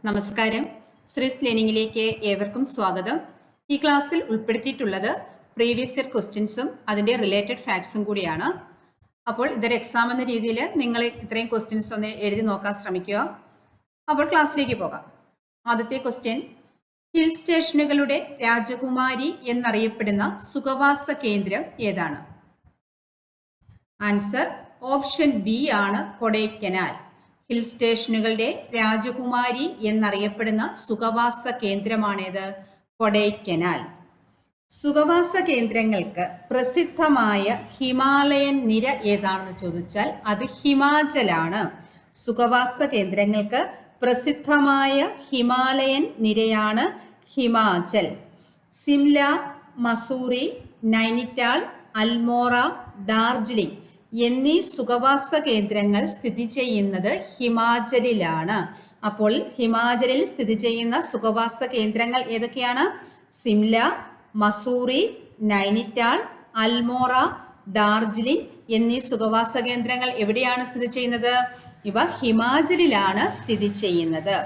നമസ്കാരം. ശ്രീസ് ലേണിംഗിലേക്ക് ഏവർക്കും സ്വാഗതം. ഈ ക്ലാസ്സിൽ ഉൾപ്പെടുത്തിയിട്ടുള്ളത് പ്രീവിയസ് ഇയർ ക്വസ്റ്റ്യൻസും അതിൻ്റെ റിലേറ്റഡ് ഫാക്ട്സും കൂടിയാണ്. അപ്പോൾ ഇതൊരു എക്സാം എന്ന രീതിയിൽ നിങ്ങൾ ഇത്രയും ക്വസ്റ്റ്യൻസ് ഒന്ന് എഴുതി നോക്കാൻ ശ്രമിക്കുക. അപ്പോൾ ക്ലാസ്സിലേക്ക് പോകാം. ആദ്യത്തെ ക്വസ്റ്റ്യൻ, ഹിൽ സ്റ്റേഷനുകളുടെ രാജകുമാരി എന്നറിയപ്പെടുന്ന സുഖവാസ കേന്ദ്രം ഏതാണ്? ആൻസർ ഓപ്ഷൻ ബി ആണ്, കൊടൈക്കനാൽ. ഹിൽ സ്റ്റേഷനുകളുടെ രാജകുമാരി എന്നറിയപ്പെടുന്ന സുഖവാസ കേന്ദ്രമാണേത്? കൊടൈക്കനാൽ. സുഖവാസ കേന്ദ്രങ്ങൾക്ക് പ്രസിദ്ധമായ ഹിമാലയൻ നിര ഏതാണെന്ന് ചോദിച്ചാൽ അത് ഹിമാചലാണ്. സുഖവാസ കേന്ദ്രങ്ങൾക്ക് പ്രസിദ്ധമായ ഹിമാലയൻ നിരയാണ് ഹിമാചൽ. സിംല, മസൂറി, നൈനിറ്റാൾ, അൽമോറ, ഡാർജിലിംഗ് എന്നീ സുഖവാസ കേന്ദ്രങ്ങൾ സ്ഥിതി ചെയ്യുന്നത് ഹിമാചലിലാണ്. അപ്പോൾ ഹിമാചലിൽ സ്ഥിതി ചെയ്യുന്ന സുഖവാസ കേന്ദ്രങ്ങൾ ഏതൊക്കെയാണ്? സിംല, മസൂറി, നൈനിറ്റാൾ, അൽമോറ, ഡാർജിലിംഗ് എന്നീ സുഖവാസ കേന്ദ്രങ്ങൾ എവിടെയാണ് സ്ഥിതി ചെയ്യുന്നത്? ഇവ ഹിമാചലിലാണ് സ്ഥിതി ചെയ്യുന്നത്.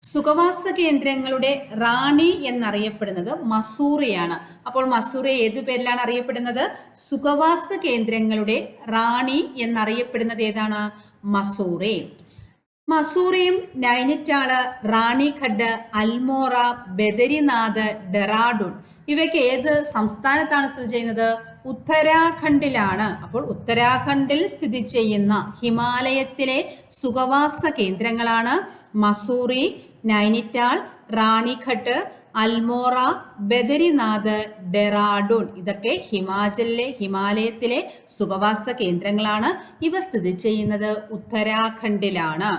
സുഖവാസ കേന്ദ്രങ്ങളുടെ റാണി എന്നറിയപ്പെടുന്നത് മസൂറിയാണ്. അപ്പോൾ മസൂറി ഏതു പേരിലാണ് അറിയപ്പെടുന്നത്? സുഖവാസ കേന്ദ്രങ്ങളുടെ റാണി എന്നറിയപ്പെടുന്നത് ഏതാണ്? മസൂറി. മസൂറിയും നൈനിറ്റാള്, റാണിഖഡ്, അൽമോറ, ബദരിനാഥ്, ഡെറാഡൂൺ ഇവയ്ക്ക് ഏത് സംസ്ഥാനത്താണ് സ്ഥിതി ചെയ്യുന്നത്? ഉത്തരാഖണ്ഡിലാണ്. അപ്പോൾ ഉത്തരാഖണ്ഡിൽ സ്ഥിതി ചെയ്യുന്ന ഹിമാലയത്തിലെ സുഖവാസ കേന്ദ്രങ്ങളാണ് മസൂറി, നൈനിറ്റാൾ, റാണിഖട്ട്, അൽമോറ, ബദരിനാഥ്, ഡെറാഡൂൺ. ഇതൊക്കെ ഹിമാലയത്തിലെ സുഖവാസ കേന്ദ്രങ്ങളാണ്. ഇവ സ്ഥിതി ചെയ്യുന്നത് ഉത്തരാഖണ്ഡിലാണ്.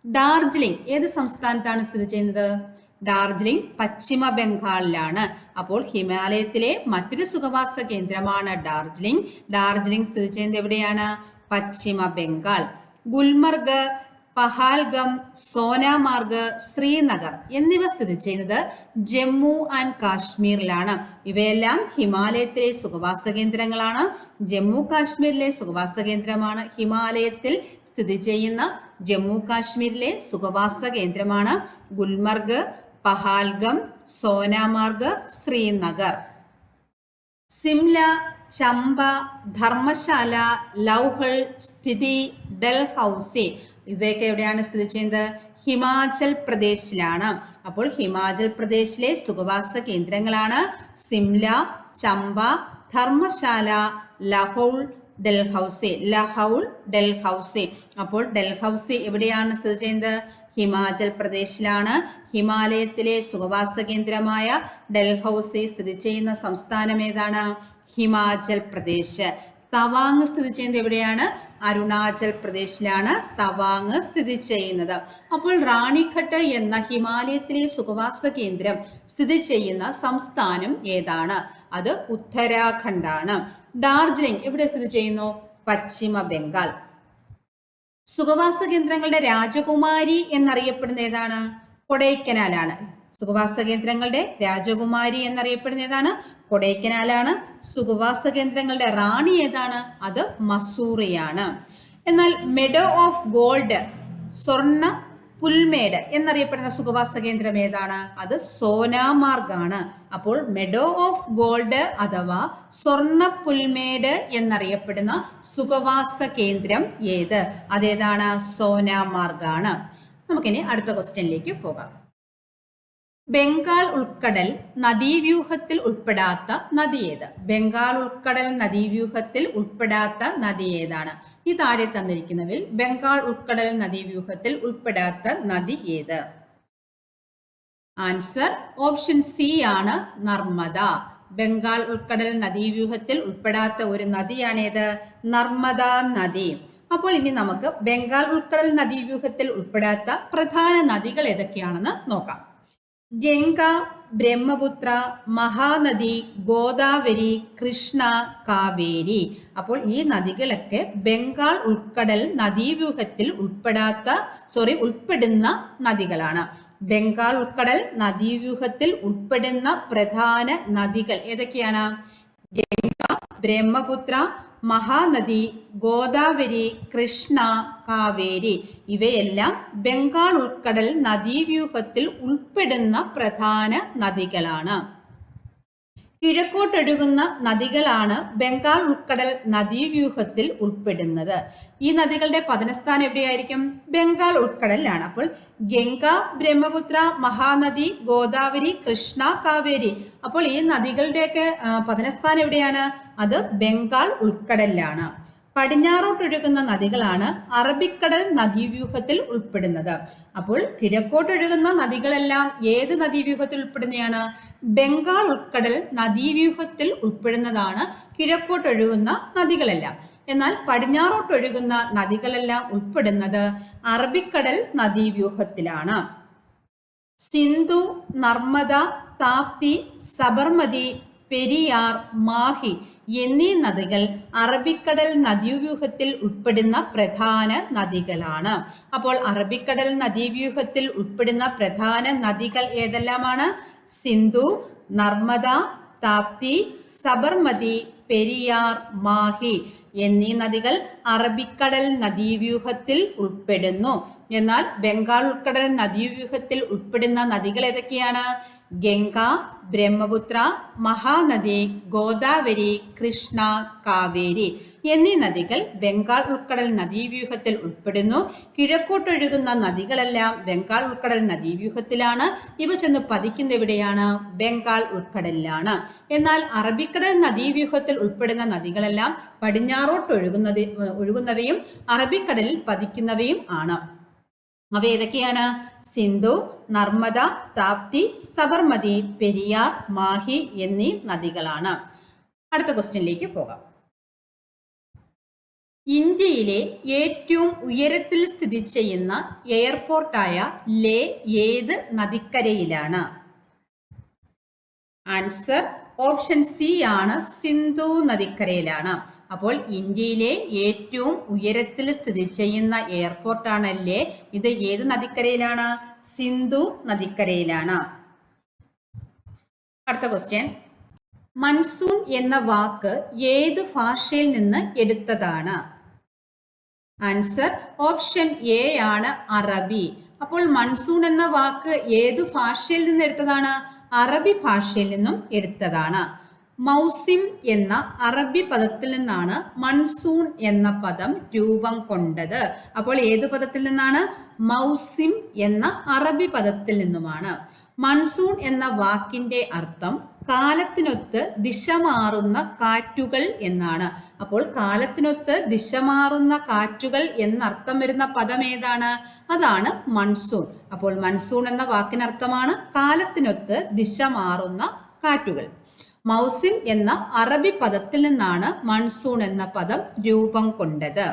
ഡാർജിലിംഗ് ഏത് സംസ്ഥാനത്താണ് സ്ഥിതി ചെയ്യുന്നത്? ഡാർജിലിംഗ് പശ്ചിമ ബംഗാളിലാണ്. അപ്പോൾ ഹിമാലയത്തിലെ മറ്റൊരു സുഖവാസ കേന്ദ്രമാണ് ഡാർജിലിംഗ്. ഡാർജിലിംഗ് സ്ഥിതി ചെയ്യുന്നത് എവിടെയാണ്? പശ്ചിമ ബംഗാൾ. ഗുൽമർഗ്, പഹാൽഗം, സോനാമാർഗ്, ശ്രീനഗർ എന്നിവ സ്ഥിതി ചെയ്യുന്നത് ജമ്മു ആൻഡ് കാശ്മീരിലാണ്. ഇവയെല്ലാം ഹിമാലയത്തിലെ സുഖവാസ കേന്ദ്രങ്ങളാണ്. ജമ്മു കാശ്മീരിലെ സുഖവാസ കേന്ദ്രമാണ് ഹിമാലയത്തിൽ സ്ഥിതി ചെയ്യുന്ന ജമ്മു കാശ്മീരിലെ സുഖവാസ കേന്ദ്രമാണ് ഗുൽമർഗ്, പഹാൽഗം, സോനാമാർഗ്, ശ്രീനഗർ. സിംല, ചമ്പ, ധർമ്മശാല, ലൗഹൾ, സ്പിതി, ഡൽഹൌസി ഇവയൊക്കെ എവിടെയാണ് സ്ഥിതി ചെയ്യുന്നത്? ഹിമാചൽ പ്രദേശിലാണ്. അപ്പോൾ ഹിമാചൽ പ്രദേശിലെ സുഖവാസ കേന്ദ്രങ്ങളാണ് സിംല, ചമ്പ, ധർമ്മശാല, ലഹൗൾ, ഡൽഹൌസി. ഡൽഹൌസി. അപ്പോൾ ഡൽഹൌസി എവിടെയാണ് സ്ഥിതി ചെയ്യുന്നത്? ഹിമാചൽ പ്രദേശിലാണ്. ഹിമാലയത്തിലെ സുഖവാസ കേന്ദ്രമായ ഡൽഹൌസി സ്ഥിതി ചെയ്യുന്ന സംസ്ഥാനം ഏതാണ്? ഹിമാചൽ പ്രദേശ്. തവാങ് സ്ഥിതി ചെയ്യുന്നത് എവിടെയാണ്? അരുണാചൽ പ്രദേശിലാണ് തവാങ് സ്ഥിതി ചെയ്യുന്നത്. അപ്പോൾ റാണിഖട്ട് എന്ന ഹിമാലയത്തിലെ സുഖവാസ കേന്ദ്രം സ്ഥിതി ചെയ്യുന്ന സംസ്ഥാനം ഏതാണ്? അത് ഉത്തരാഖണ്ഡാണ്. ഡാർജിലിംഗ് എവിടെ സ്ഥിതി ചെയ്യുന്നു? പശ്ചിമ ബംഗാൾ. സുഖവാസ കേന്ദ്രങ്ങളുടെ രാജകുമാരി എന്നറിയപ്പെടുന്ന ഏതാണ്? കൊടൈക്കനാലാണ്. സുഖവാസ കേന്ദ്രങ്ങളുടെ രാജകുമാരി എന്നറിയപ്പെടുന്ന ഏതാണ്? കൊടൈക്കനാലാണ്. സുഖവാസ കേന്ദ്രങ്ങളുടെ റാണി ഏതാണ്? അത് മസൂറിയാണ്. എന്നാൽ മെഡോ ഓഫ് ഗോൾഡ്, സ്വർണ്ണ പുൽമേട് എന്നറിയപ്പെടുന്ന സുഖവാസ കേന്ദ്രം ഏതാണ്? അത് സോനാമാർഗ് ആണ്. അപ്പോൾ മെഡോ ഓഫ് ഗോൾഡ് അഥവാ സ്വർണ്ണ പുൽമേട് എന്നറിയപ്പെടുന്ന സുഖവാസ കേന്ദ്രം ഏത്? അതേതാണ്? സോനാമാർഗ് ആണ്. നമുക്കിനി അടുത്ത ക്വസ്റ്റ്യനിലേക്ക് പോകാം. ബംഗാൾ ഉൾക്കടൽ നദീവ്യൂഹത്തിൽ ഉൾപ്പെടാത്ത നദി ഏത്? ബംഗാൾ ഉൾക്കടൽ നദീവ്യൂഹത്തിൽ ഉൾപ്പെടാത്ത നദി ഏതാണ്? ഈ താഴെ തന്നിരിക്കുന്നതിൽ ബംഗാൾ ഉൾക്കടൽ നദീവ്യൂഹത്തിൽ ഉൾപ്പെടാത്ത നദി ഏത്? ആൻസർ ഓപ്ഷൻ സി ആണ്, നർമ്മദ. ബംഗാൾ ഉൾക്കടൽ നദീവ്യൂഹത്തിൽ ഉൾപ്പെടാത്ത ഒരു നദിയാണേത്? നർമ്മദ നദി. അപ്പോൾ ഇനി നമുക്ക് ബംഗാൾ ഉൾക്കടൽ നദീവ്യൂഹത്തിൽ ഉൾപ്പെടാത്ത പ്രധാന നദികൾ ഏതൊക്കെയാണെന്ന് നോക്കാം. ഗംഗ, ബ്രഹ്മപുത്ര, മഹാനദി, ഗോദാവരി, കൃഷ്ണ, കാവേരി. അപ്പോൾ ഈ നദികളൊക്കെ ബംഗാൾ ഉൾക്കടൽ നദീവ്യൂഹത്തിൽ ഉൾപ്പെടുന്ന നദികളാണ്. ബംഗാൾ ഉൾക്കടൽ നദീവ്യൂഹത്തിൽ ഉൾപ്പെടുന്ന പ്രധാന നദികൾ ഏതൊക്കെയാണ്? ഗംഗ, ബ്രഹ്മപുത്ര, മഹാനദി, ഗോദാവരി, കൃഷ്ണ, കാവേരി ഇവയെല്ലാം ബംഗാൾ ഉൾക്കടൽ നദീവ്യൂഹത്തിൽ ഉൾപ്പെടുന്ന പ്രധാന നദികളാണ്. കിഴക്കോട്ടൊഴുകുന്ന നദികളാണ് ബംഗാൾ ഉൾക്കടൽ നദീവ്യൂഹത്തിൽ ഉൾപ്പെടുന്നത്. ഈ നദികളുടെ പതനസ്ഥാനം എവിടെയായിരിക്കും? ബംഗാൾ ഉൾക്കടലിലാണ്. അപ്പോൾ ഗംഗ, ബ്രഹ്മപുത്ര, മഹാനദി, ഗോദാവരി, കൃഷ്ണ, കാവേരി. അപ്പോൾ ഈ നദികളുടെയൊക്കെ പതനസ്ഥാനം എവിടെയാണ്? അത് ബംഗാൾ ഉൾക്കടലിലാണ്. പടിഞ്ഞാറോട്ടൊഴുകുന്ന നദികളാണ് അറബിക്കടൽ നദീവ്യൂഹത്തിൽ ഉൾപ്പെടുന്നത്. അപ്പോൾ കിഴക്കോട്ടൊഴുകുന്ന നദികളെല്ലാം ഏത് നദീവ്യൂഹത്തിൽ ഉൾപ്പെടുന്നതാണ്? ബംഗാൾ ഉൾക്കടൽ നദീവ്യൂഹത്തിൽ ഉൾപ്പെടുന്നതാണ് കിഴക്കോട്ടൊഴുകുന്ന നദികളെല്ലാം. എന്നാൽ പടിഞ്ഞാറോട്ടൊഴുകുന്ന നദികളെല്ലാം ഉൾപ്പെടുന്നത് അറബിക്കടൽ നദീവ്യൂഹത്തിലാണ്. സിന്ധു, നർമ്മദ, താപ്തി, സബർമതി, പെരിയാർ, മാഹി എന്നീ നദികൾ അറബിക്കടൽ നദീവ്യൂഹത്തിൽ ഉൾപ്പെടുന്ന പ്രധാന നദികളാണ്. അപ്പോൾ അറബിക്കടൽ നദീവ്യൂഹത്തിൽ ഉൾപ്പെടുന്ന പ്രധാന നദികൾ ഏതെല്ലാമാണ്? സിന്ധു, നർമ്മദ, താപ്തി, സബർമതി, പെരിയാർ, മാഹി എന്നീ നദികൾ അറബിക്കടൽ നദീവ്യൂഹത്തിൽ ഉൾപ്പെടുന്നു. എന്നാൽ ബംഗാൾ ഉൾക്കടൽ നദീവ്യൂഹത്തിൽ ഉൾപ്പെടുന്ന നദികൾ ഏതൊക്കെയാണ്? ഗംഗ, ബ്രഹ്മപുത്ര, മഹാനദി, ഗോദാവരി, കൃഷ്ണ, കാവേരി എന്നീ നദികൾ ബംഗാൾ ഉൾക്കടൽ നദീവ്യൂഹത്തിൽ ഉൾപ്പെടുന്നു. കിഴക്കോട്ടൊഴുകുന്ന നദികളെല്ലാം ബംഗാൾ ഉൾക്കടൽ നദീവ്യൂഹത്തിലാണ്. ഇവ ചെന്ന് പതിക്കുന്ന എവിടെയാണ്? ബംഗാൾ ഉൾക്കടലിലാണ്. എന്നാൽ അറബിക്കടൽ നദീവ്യൂഹത്തിൽ ഉൾപ്പെടുന്ന നദികളെല്ലാം ഒഴുകുന്നവയും അറബിക്കടലിൽ പതിക്കുന്നവയും ആണ്. അവ ഏതൊക്കെയാണ്? സിന്ധു, നർമ്മദ, താപ്തി, സബർമതി, പെരിയാർ, മാഹി എന്നീ നദികളാണ്. അടുത്ത ക്വസ്റ്റ്യനിലേക്ക് പോകാം. ഇന്ത്യയിലെ ഏറ്റവും ഉയരത്തിൽ സ്ഥിതി ചെയ്യുന്ന എയർപോർട്ടായ ലേ ഏത് നദിക്കരയിലാണ്? ആൻസർ ഓപ്ഷൻ സി ആണ്, സിന്ധു നദിക്കരയിലാണ്. അപ്പോൾ ഇന്ത്യയിലെ ഏറ്റവും ഉയരത്തിൽ സ്ഥിതി ചെയ്യുന്ന എയർപോർട്ടാണ് ലേ. ഇത് ഏത് നദിക്കരയിലാണ്? സിന്ധു നദിക്കരയിലാണ്. അടുത്ത ക്വസ്റ്റ്യൻ, മൺസൂൺ എന്ന വാക്ക് ഏത് ഭാഷയിൽ നിന്ന് എടുത്തതാണ്? ആൻസർ ഓപ്ഷൻ എ ആണ്, അറബി. അപ്പോൾ മൺസൂൺ എന്ന വാക്ക് ഏത് ഭാഷയിൽ നിന്ന് എടുത്തതാണ്? അറബി ഭാഷയിൽ നിന്നും എടുത്തതാണ്. മൗസിം എന്ന അറബി പദത്തിൽ നിന്നാണ് മൺസൂൺ എന്ന പദം രൂപം കൊണ്ടത്. അപ്പോൾ ഏത് പദത്തിൽ നിന്നാണ്? മൗസിം എന്ന അറബി പദത്തിൽ നിന്നുമാണ്. മൺസൂൺ എന്ന വാക്കിന്റെ അർത്ഥം കാലത്തിനൊത്ത് ദിശ മാറുന്ന കാറ്റുകൾ എന്നാണ്. അപ്പോൾ കാലത്തിനൊത്ത് ദിശ മാറുന്ന കാറ്റുകൾ എന്നർത്ഥം വരുന്ന പദം ഏതാണ്? അതാണ് മൺസൂൺ. അപ്പോൾ മൺസൂൺ എന്ന വാക്കിനർത്ഥമാണ് കാലത്തിനൊത്ത് ദിശ മാറുന്ന കാറ്റുകൾ. മൗസിം എന്ന അറബി പദത്തിൽ നിന്നാണ് മൺസൂൺ എന്ന പദം രൂപം കൊണ്ടത്.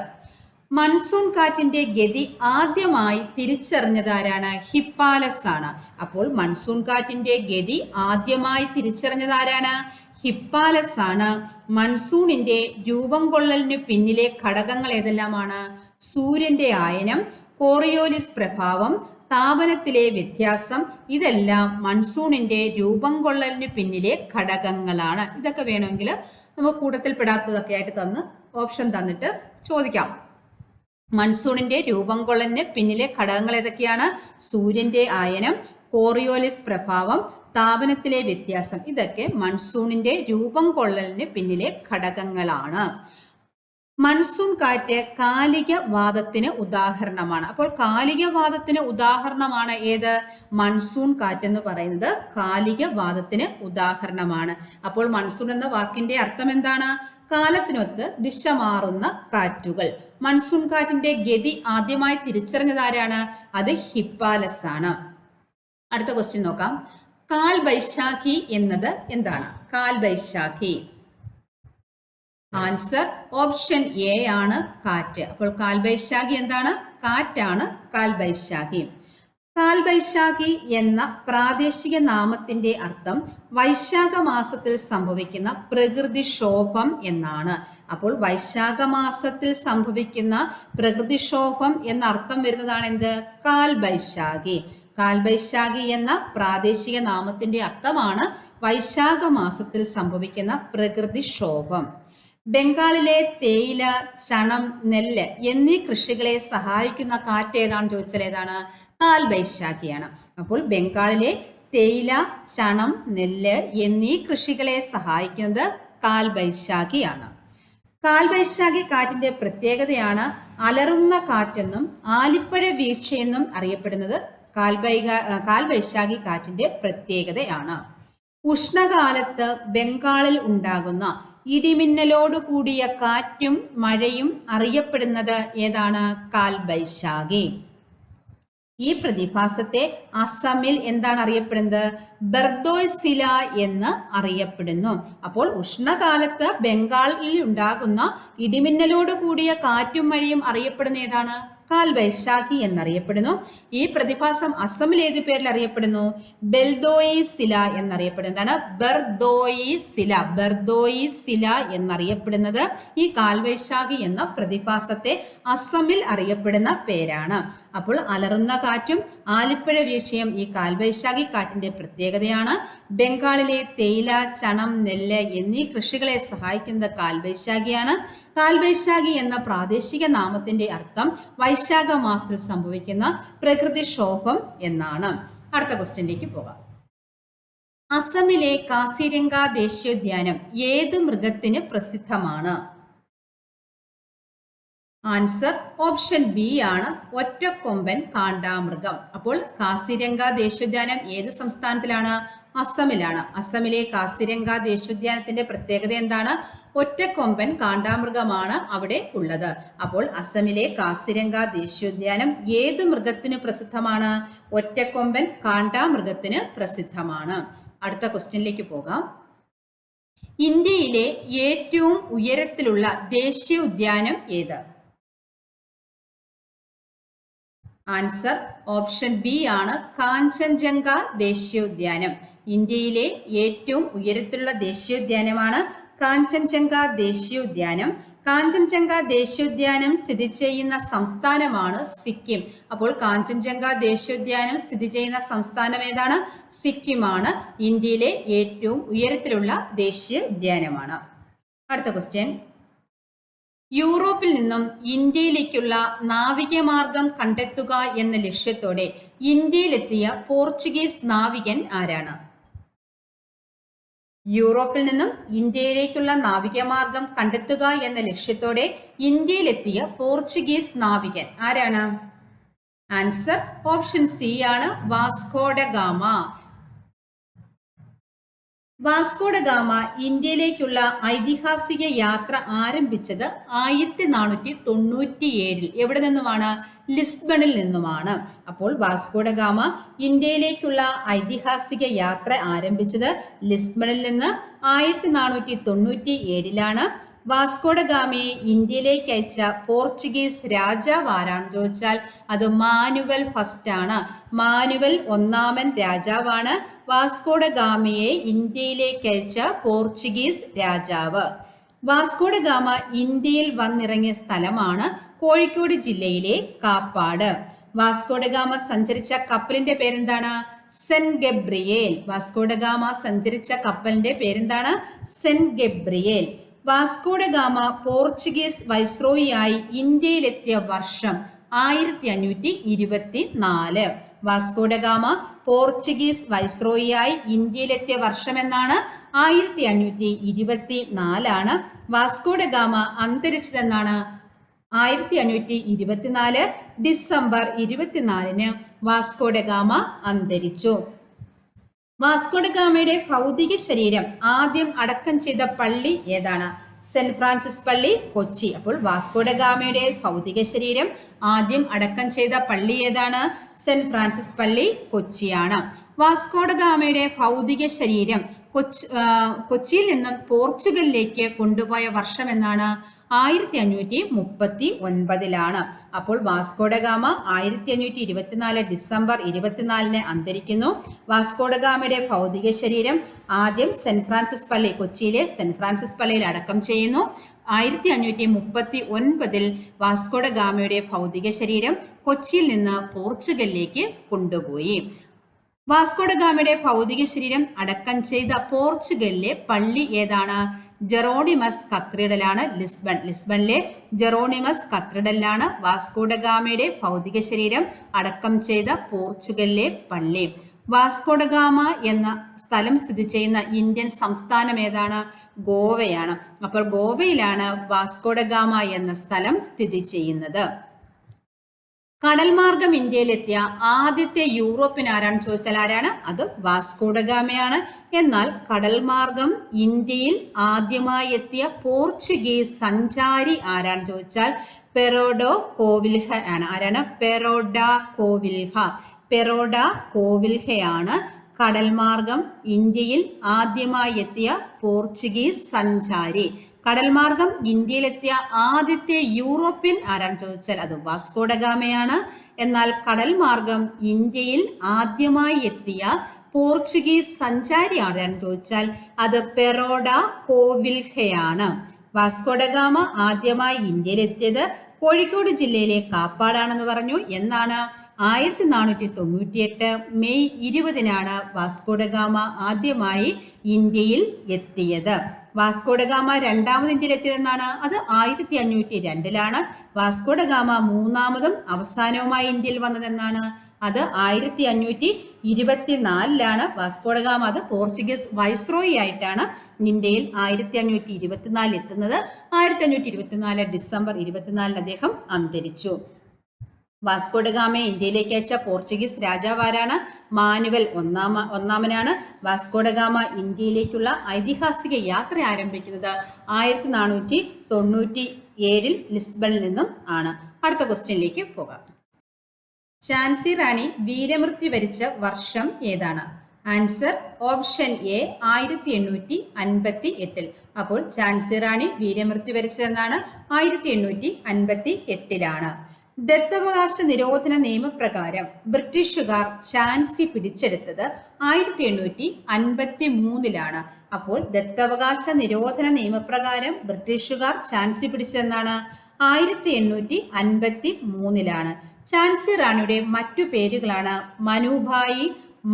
മൺസൂൺ കാറ്റിന്റെ ഗതി ആദ്യമായി തിരിച്ചറിഞ്ഞതാരാണ്? ഹിപ്പാലസ് ആണ്. അപ്പോൾ മൺസൂൺ കാറ്റിന്റെ ഗതി ആദ്യമായി തിരിച്ചറിഞ്ഞതാരാണ്? ഹിപ്പാലസ് ആണ്. മൺസൂണിന്റെ രൂപം കൊള്ളലിന് പിന്നിലെ ഘടകങ്ങൾ ഏതെല്ലാമാണ്? സൂര്യന്റെ ആയനം, കോറിയോലിസ് പ്രഭാവം, താപനത്തിലെ വ്യത്യാസം, ഇതെല്ലാം മൺസൂണിന്റെ രൂപം കൊള്ളലിന് പിന്നിലെ ഘടകങ്ങളാണ്. ഇതൊക്കെ വേണമെങ്കിൽ നമുക്ക് കൂട്ടത്തിൽ പെടാത്തതൊക്കെ ആയിട്ട് തന്ന് ഓപ്ഷൻ തന്നിട്ട് ചോദിക്കാം. മൺസൂണിന്റെ രൂപം കൊള്ളലിന് പിന്നിലെ ഘടകങ്ങൾ ഏതൊക്കെയാണ്? സൂര്യന്റെ ആയനം, കോറിയോലിസ് പ്രഭാവം, താപനത്തിലെ വ്യത്യാസം, ഇതൊക്കെ മൺസൂണിന്റെ രൂപം കൊള്ളലിന് പിന്നിലെ ഘടകങ്ങളാണ്. മൺസൂൺ കാറ്റ് കാലിക വാദത്തിന് ഉദാഹരണമാണ്. അപ്പോൾ കാലിക വാദത്തിന് ഉദാഹരണമാണ് ഏത്? മൺസൂൺ കാറ്റ് എന്ന് പറയുന്നത് കാലിക വാദത്തിന് ഉദാഹരണമാണ്. അപ്പോൾ മൺസൂൺ എന്ന വാക്കിന്റെ അർത്ഥം എന്താണ്? കാലത്തിനൊത്ത് ദിശ മാറുന്ന കാറ്റുകൾ. മൺസൂൺ കാറ്റിന്റെ ഗതി ആദ്യമായി തിരിച്ചറിഞ്ഞതാരാണ്? അത് ഹിപ്പാലസ് ആണ്. അടുത്ത ക്വസ്റ്റ്യൻ നോക്കാം. കാൽ ബൈശാഖി എന്നത് എന്താണ്? കാൽ ബൈശാഖി. ആൻസർ ഓപ്ഷൻ എ ആണ്, കാറ്റ്. അപ്പോൾ കാൽബൈശാഖി എന്താണ്? കാറ്റാണ് കാൽബൈശാഖി. കാൽബൈശാഖി എന്ന പ്രാദേശിക നാമത്തിന്റെ അർത്ഥം വൈശാഖ മാസത്തിൽ സംഭവിക്കുന്ന പ്രകൃതിക്ഷോഭം എന്നാണ്. അപ്പോൾ വൈശാഖ മാസത്തിൽ സംഭവിക്കുന്ന പ്രകൃതിക്ഷോഭം എന്ന അർത്ഥം വരുന്നതാണ് എന്ത്? കാൽബൈശാഖി. കാൽബൈശാഖി എന്ന പ്രാദേശിക നാമത്തിന്റെ അർത്ഥമാണ് വൈശാഖ മാസത്തിൽ സംഭവിക്കുന്ന പ്രകൃതിക്ഷോഭം. ബംഗാളിലെ തേയില, ചണം, നെല്ല് എന്നീ കൃഷികളെ സഹായിക്കുന്ന കാറ്റ് ഏതാണെന്ന് ചോദിച്ചാൽ ഏതാണ്? കാൽബൈശാഖിയാണ്. അപ്പോൾ ബംഗാളിലെ തേയില, ചണം, നെല്ല് എന്നീ കൃഷികളെ സഹായിക്കുന്നത് കാൽബൈശാഖിയാണ്. കാൽബൈശാഖി കാറ്റിന്റെ പ്രത്യേകതയാണ് അലറുന്ന കാറ്റെന്നും ആലിപ്പഴ വീഴ്ചയെന്നും അറിയപ്പെടുന്നത് കാൽബൈശാഖി കാറ്റിന്റെ പ്രത്യേകതയാണ്. ഉഷ്ണകാലത്ത് ബംഗാളിൽ ഉണ്ടാകുന്ന ഇടിമിന്നലോട് കൂടിയ കാറ്റും മഴയും അറിയപ്പെടുന്നത് ഏതാണ്? കാൽബൈശാഖി. ഈ പ്രതിഭാസത്തെ അസമിൽ എന്താണ് അറിയപ്പെടുന്നത്? ബർദോയ് സില എന്ന് അറിയപ്പെടുന്നു. അപ്പോൾ ഉഷ്ണകാലത്ത് ബംഗാളിൽ ഉണ്ടാകുന്ന ഇടിമിന്നലോട് കൂടിയ കാറ്റും മഴയും അറിയപ്പെടുന്ന ഏതാണ്? കാൽബൈശാഖി എന്നറിയപ്പെടുന്നു. ഈ പ്രതിഭാസം അസമിൽ ഏത് പേരിൽ അറിയപ്പെടുന്നു? ബെൽദോയി സില എന്നറിയപ്പെടുന്നു. എന്താണ്? ബർദോയി സില. ബർദോയി സില എന്നറിയപ്പെടുന്നത് ഈ കാൽബൈശാഖി എന്ന പ്രതിഭാസത്തെ അസമിൽ അറിയപ്പെടുന്ന പേരാണ്. അപ്പോൾ അലറുന്ന കാറ്റും ആലിപ്പഴ വീഴ്ചയും ഈ കാൽബൈശാഖി കാറ്റിന്റെ പ്രത്യേകതയാണ്. ബംഗാളിലെ തേയില, ചണം, നെല്ല് എന്നീ കൃഷികളെ സഹായിക്കുന്നത് കാൽബൈശാഖിയാണ്. കാൽബൈശാഖി എന്ന പ്രാദേശിക നാമത്തിന്റെ അർത്ഥം വൈശാഖ മാസത്തിൽ സംഭവിക്കുന്ന പ്രകൃതിക്ഷോഭം എന്നാണ്. അടുത്ത ക്വസ്റ്റ്യനിലേക്ക് പോകാം. അസമിലെ കാസിരംഗ ദേശീയോദ്യാനം ഏത് മൃഗത്തിന് പ്രസിദ്ധമാണ്? ആൻസർ ഓപ്ഷൻ ബി ആണ്, ഒറ്റക്കൊമ്പൻ കാണ്ടാമൃഗം. അപ്പോൾ കാസിരംഗ ദേശീയോദ്യാനം ഏത് സംസ്ഥാനത്തിലാണ്? അസമിലാണ്. അസമിലെ കാസിരംഗ ദേശീയോദ്യാനത്തിന്റെ പ്രത്യേകത എന്താണ്? ഒറ്റക്കൊമ്പൻ കാണ്ടാമൃഗമാണ് അവിടെ ഉള്ളത്. അപ്പോൾ അസമിലെ കാസിരംഗ ദേശീയോദ്യാനം ഏത് മൃഗത്തിന് പ്രസിദ്ധമാണ്? ഒറ്റക്കൊമ്പൻ കാണ്ടാമൃഗത്തിന് പ്രസിദ്ധമാണ്. അടുത്ത ക്വസ്റ്റ്യനിലേക്ക് പോകാം. ഇന്ത്യയിലെ ഏറ്റവും ഉയരത്തിലുള്ള ദേശീയ ഉദ്യാനം ഏത്? ആൻസർ ഓപ്ഷൻ ബി ആണ്, കാഞ്ചൻജംഗ ദേശീയോദ്യാനം. ഇന്ത്യയിലെ ഏറ്റവും ഉയരത്തിലുള്ള ദേശീയോദ്യാനമാണ് കാഞ്ചൻജംഗ ദേശീയോദ്യാനം. കാഞ്ചൻജംഗ ദേശീയോദ്യാനം സ്ഥിതി ചെയ്യുന്ന സംസ്ഥാനമാണ് സിക്കിം. അപ്പോൾ കാഞ്ചൻജംഗ ദേശീയോദ്യാനം സ്ഥിതി ചെയ്യുന്ന സംസ്ഥാനം ഏതാണ്? സിക്കിമാണ്. ഇന്ത്യയിലെ ഏറ്റവും ഉയരത്തിലുള്ള ദേശീയ ഉദ്യാനമാണ്. അടുത്ത ക്വസ്റ്റ്യൻ. യൂറോപ്പിൽ നിന്നും ഇന്ത്യയിലേക്കുള്ള നാവികമാർഗം കണ്ടെത്തുക എന്ന ലക്ഷ്യത്തോടെ ഇന്ത്യയിലെത്തിയ പോർച്ചുഗീസ് നാവികൻ ആരാണ്? യൂറോപ്പിൽ നിന്നും ഇന്ത്യയിലേക്കുള്ള നാവികമാർഗം കണ്ടെത്തുക എന്ന ലക്ഷ്യത്തോടെ ഇന്ത്യയിലെത്തിയ പോർച്ചുഗീസ് നാവികൻ ആരാണ്? ആൻസർ ഓപ്ഷൻ സി ആണ്, Vasco da Gama. Vasco da Gama ഇന്ത്യയിലേക്കുള്ള ഐതിഹാസിക യാത്ര ആരംഭിച്ചത് 1497 എവിടെ നിന്നുമാണ്? ലിസ്ബണിൽ നിന്നുമാണ്. അപ്പോൾ വാസ്കോ ഡ ഗാമ ഇന്ത്യയിലേക്കുള്ള ഐതിഹാസിക യാത്ര ആരംഭിച്ചത് ലിസ്ബണിൽ നിന്ന് 1497 വാസ്കോ ഡ ഗാമയെ ഇന്ത്യയിലേക്ക് അയച്ച പോർച്ചുഗീസ് രാജാവ് ആരാണെന്ന് ചോദിച്ചാൽ അത് മാനുവൽ ഫസ്റ്റ് ആണ്. മാനുവൽ ഒന്നാമൻ രാജാവാണ് വാസ്കോ ഡ ഗാമയെ ഇന്ത്യയിലേക്ക് അയച്ച പോർച്ചുഗീസ് രാജാവ്. വാസ്കോ ഡ ഗാമ ഇന്ത്യയിൽ വന്നിറങ്ങിയ സ്ഥലമാണ് കോഴിക്കോട് ജില്ലയിലെ കാപ്പാട്. വാസ്കോ ഡ ഗാമ സഞ്ചരിച്ച കപ്പലിന്റെ പേരെന്താണ്? Saint Gabriel. Vasco da Gama സഞ്ചരിച്ച കപ്പലിന്റെ പേരെന്താണ്? Saint Gabriel. Vasco da Gama Portuguese വൈസ്രോയിയായി ഇന്ത്യയിലെത്തിയ വർഷം 1524. വാസ്കോ ഡ ഗാമ പോർച്ചുഗീസ് വൈസ്രോയിയായി ഇന്ത്യയിലെത്തിയ വർഷം എന്നാണ്? 1524. വാസ്കോ ഡ ഗാമ അന്തരിച്ചതെന്നാണ്? 1524 ഡിസംബർ 24 വാസ്കോ ഡ ഗാമ അന്തരിച്ചു. വാസ്കോ ഡ ഗാമയുടെ ഭൗതിക ശരീരം ആദ്യം അടക്കം ചെയ്ത പള്ളി ഏതാണ്? സെന്റ് ഫ്രാൻസിസ് പള്ളി, കൊച്ചി. അപ്പോൾ വാസ്കോ ഡ ഗാമയുടെ ഭൗതിക ശരീരം ആദ്യം അടക്കം ചെയ്ത പള്ളി ഏതാണ്? സെന്റ് ഫ്രാൻസിസ് പള്ളി, കൊച്ചിയാണ്. വാസ്കോ ഡ ഗാമയുടെ ഭൗതിക ശരീരം കൊച്ചിയിൽ നിന്നും പോർച്ചുഗലിലേക്ക് കൊണ്ടുപോയ വർഷം എന്നാണ്? 1539. അപ്പോൾ വാസ്കോ ഡ ഗാമ 1524 ഡിസംബർ 24 അന്തരിക്കുന്നു. വാസ്കോ ഡ ഗാമയുടെ ഭൗതിക ശരീരം ആദ്യം സെന്റ് ഫ്രാൻസിസ് പള്ളി, കൊച്ചിയിലെ സെന്റ് ഫ്രാൻസിസ് പള്ളിയിൽ അടക്കം ചെയ്യുന്നു. 1539 വാസ്കോ ഡ ഗാമയുടെ ഭൗതിക ശരീരം കൊച്ചിയിൽ നിന്ന് പോർച്ചുഗലിലേക്ക് കൊണ്ടുപോയി. വാസ്കോഡഗാമയുടെ ഭൗതിക ശരീരം അടക്കം ചെയ്ത പോർച്ചുഗലിലെ പള്ളി ഏതാണ്? ജെറോണിമസ് കത്തീഡ്രലാണ് ലിസ്ബണിലെ ജെറോണിമസ് കത്തീഡ്രലാണ് വാസ്കോഡഗാമയുടെ ഭൗതിക ശരീരം അടക്കം ചെയ്ത പോർച്ചുഗലിലെ പള്ളി. വാസ്കോഡഗാമ എന്ന സ്ഥലം സ്ഥിതി ചെയ്യുന്ന ഇന്ത്യൻ സംസ്ഥാനം ഏതാണ്? ഗോവയാണ്. അപ്പോൾ ഗോവയിലാണ് വാസ്കോഡഗാമ എന്ന സ്ഥലം സ്ഥിതി ചെയ്യുന്നത്. കടൽമാർഗം ഇന്ത്യയിലെത്തിയ ആദ്യത്തെ യൂറോപ്യൻ ആരാണെന്ന് ചോദിച്ചാൽ ആരാണ്? അത് വാസ്കോഡഗാമയാണ്. എന്നാൽ കടൽമാർഗം ഇന്ത്യയിൽ ആദ്യമായി എത്തിയ പോർച്ചുഗീസ് സഞ്ചാരി ആരാണെന്ന് ചോദിച്ചാൽ പെറോഡോ കോവിൽഹ ആണ്. ആരാണ്? പെറോഡ കോവിൽഹയാണ് കടൽമാർഗം ഇന്ത്യയിൽ ആദ്യമായി എത്തിയ പോർച്ചുഗീസ് സഞ്ചാരി. കടൽമാർഗം ഇന്ത്യയിലെത്തിയ ആദ്യത്തെ യൂറോപ്യൻ ആരാണെന്ന് ചോദിച്ചാൽ അത് വാസ്കോഡഗാമയാണ്. എന്നാൽ കടൽമാർഗം ഇന്ത്യയിൽ ആദ്യമായി എത്തിയ പോർച്ചുഗീസ് സഞ്ചാരി ആരാണെന്ന് ചോദിച്ചാൽ അത് പെറോഡ കോവിൽഹയാണ്. വാസ്കോഡഗാമ ആദ്യമായി ഇന്ത്യയിലെത്തിയത് കോഴിക്കോട് ജില്ലയിലെ കാപ്പാടാണെന്ന് പറഞ്ഞു. എന്നാണ്? 1498 മെയ് 20-നാണ് വാസ്കോഡഗാമ ആദ്യമായി ഇന്ത്യയിൽ എത്തിയത്. വാസ്കോഡഗാമ രണ്ടാമത് ഇന്ത്യയിൽ എത്തിയതെന്നാണ്? അത് 1502-ലാണ്. വാസ്കോഡഗാമ മൂന്നാമതും അവസാനവുമായി ഇന്ത്യയിൽ വന്നതെന്നാണ്? അത് 1524-ലാണ്. വാസ്കോഡഗാമ അത് പോർച്ചുഗീസ് വൈസ്രോയി ആയിട്ടാണ് ഇന്ത്യയിൽ 1524 എത്തുന്നത്. 1524 ഡിസംബർ 24 അദ്ദേഹം അന്തരിച്ചു. വാസ്കോഡഗാമയെ ഇന്ത്യയിലേക്ക് അയച്ച പോർച്ചുഗീസ് രാജാവ് ആരാണ്? മാനുവൽ ഒന്നാമനാണ്. വാസ്കോഡഗാമ ഇന്ത്യയിലേക്കുള്ള ഐതിഹാസിക യാത്ര ആരംഭിക്കുന്നത് 1497 ലിസ്ബണിൽ നിന്നും ആണ്. അടുത്ത ക്വസ്റ്റ്യനിലേക്ക് പോകാം. ഝാൻസി റാണി വീരമൃത്യു വരിച്ച വർഷം ഏതാണ്? Answer option A 1858. അപ്പോൾ ഝാൻസി റാണി വീരമൃത്യു വരിച്ചതെന്നാണ്? 1858-ലാണ്. ദത്തവകാശ നിരോധന നിയമപ്രകാരം ബ്രിട്ടീഷുകാർ ഝാൻസി പിടിച്ചെടുത്തത് 1853-ലാണ്. അപ്പോൾ ദത്തവകാശ നിരോധന നിയമപ്രകാരം ബ്രിട്ടീഷുകാർ ഝാൻസി പിടിച്ചതെന്നാണ്? 1853-ലാണ്. ഝാൻസി റാണിയുടെ മറ്റു പേരുകളാണ് മനുഭായി,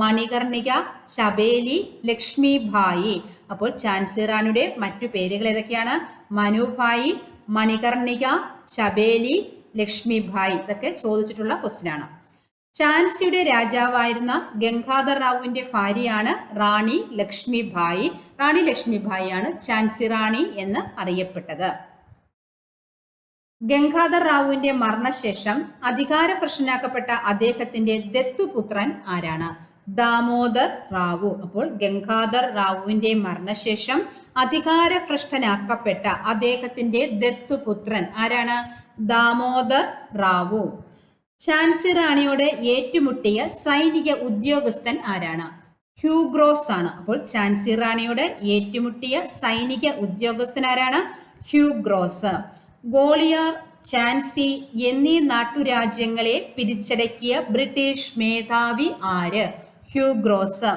മണികർണിക, ചബേലി, ലക്ഷ്മിഭായി. അപ്പോൾ ഝാൻസി റാണിയുടെ മറ്റു പേരുകൾ ഏതൊക്കെയാണ്? മനുഭായി, മണികർണിക, ചബേലി, ലക്ഷ്മിഭായി. ഇതൊക്കെ ചോദിച്ചിട്ടുള്ള ക്വസ്റ്റ്യൻ ആണ്. ഝാൻസിയുടെ രാജാവായിരുന്ന ഗംഗാധർ റാവുവിന്റെ ഭാര്യയാണ് റാണി ലക്ഷ്മിഭായി. റാണി ലക്ഷ്മിഭായിയാണ് ഝാൻസി റാണി എന്ന് അറിയപ്പെട്ടത്. ഗംഗാധർ റാവുവിന്റെ മരണശേഷം അധികാരഭ്രഷ്ടനാക്കപ്പെട്ട അദ്ദേഹത്തിന്റെ ദത്തുപുത്രൻ ആരാണ്? ദാമോദർ റാവു. അപ്പോൾ ഗംഗാധർ റാവുവിന്റെ മരണശേഷം അധികാരഭ്രഷ്ടനാക്കപ്പെട്ട അദ്ദേഹത്തിന്റെ ദത്തുപുത്രൻ ആരാണ്? ദാമോദർ റാവു. ഝാൻസി റാണിയോട് ഏറ്റുമുട്ടിയ സൈനിക ഉദ്യോഗസ്ഥൻ ആരാണ്? ഹ്യൂഗ്രോസ് ആണ്. അപ്പോൾ ഝാൻസി റാണിയോട് ഏറ്റുമുട്ടിയ സൈനിക ഉദ്യോഗസ്ഥൻ ആരാണ്? ഹ്യൂഗ്രോസ്. ഗോളിയാർ, ഝാൻസി എന്നീ നാട്ടുരാജ്യങ്ങളെ പിടിച്ചടക്കിയ ബ്രിട്ടീഷ് മേധാവി ആര്? ഹ്യൂഗ്രോസ്.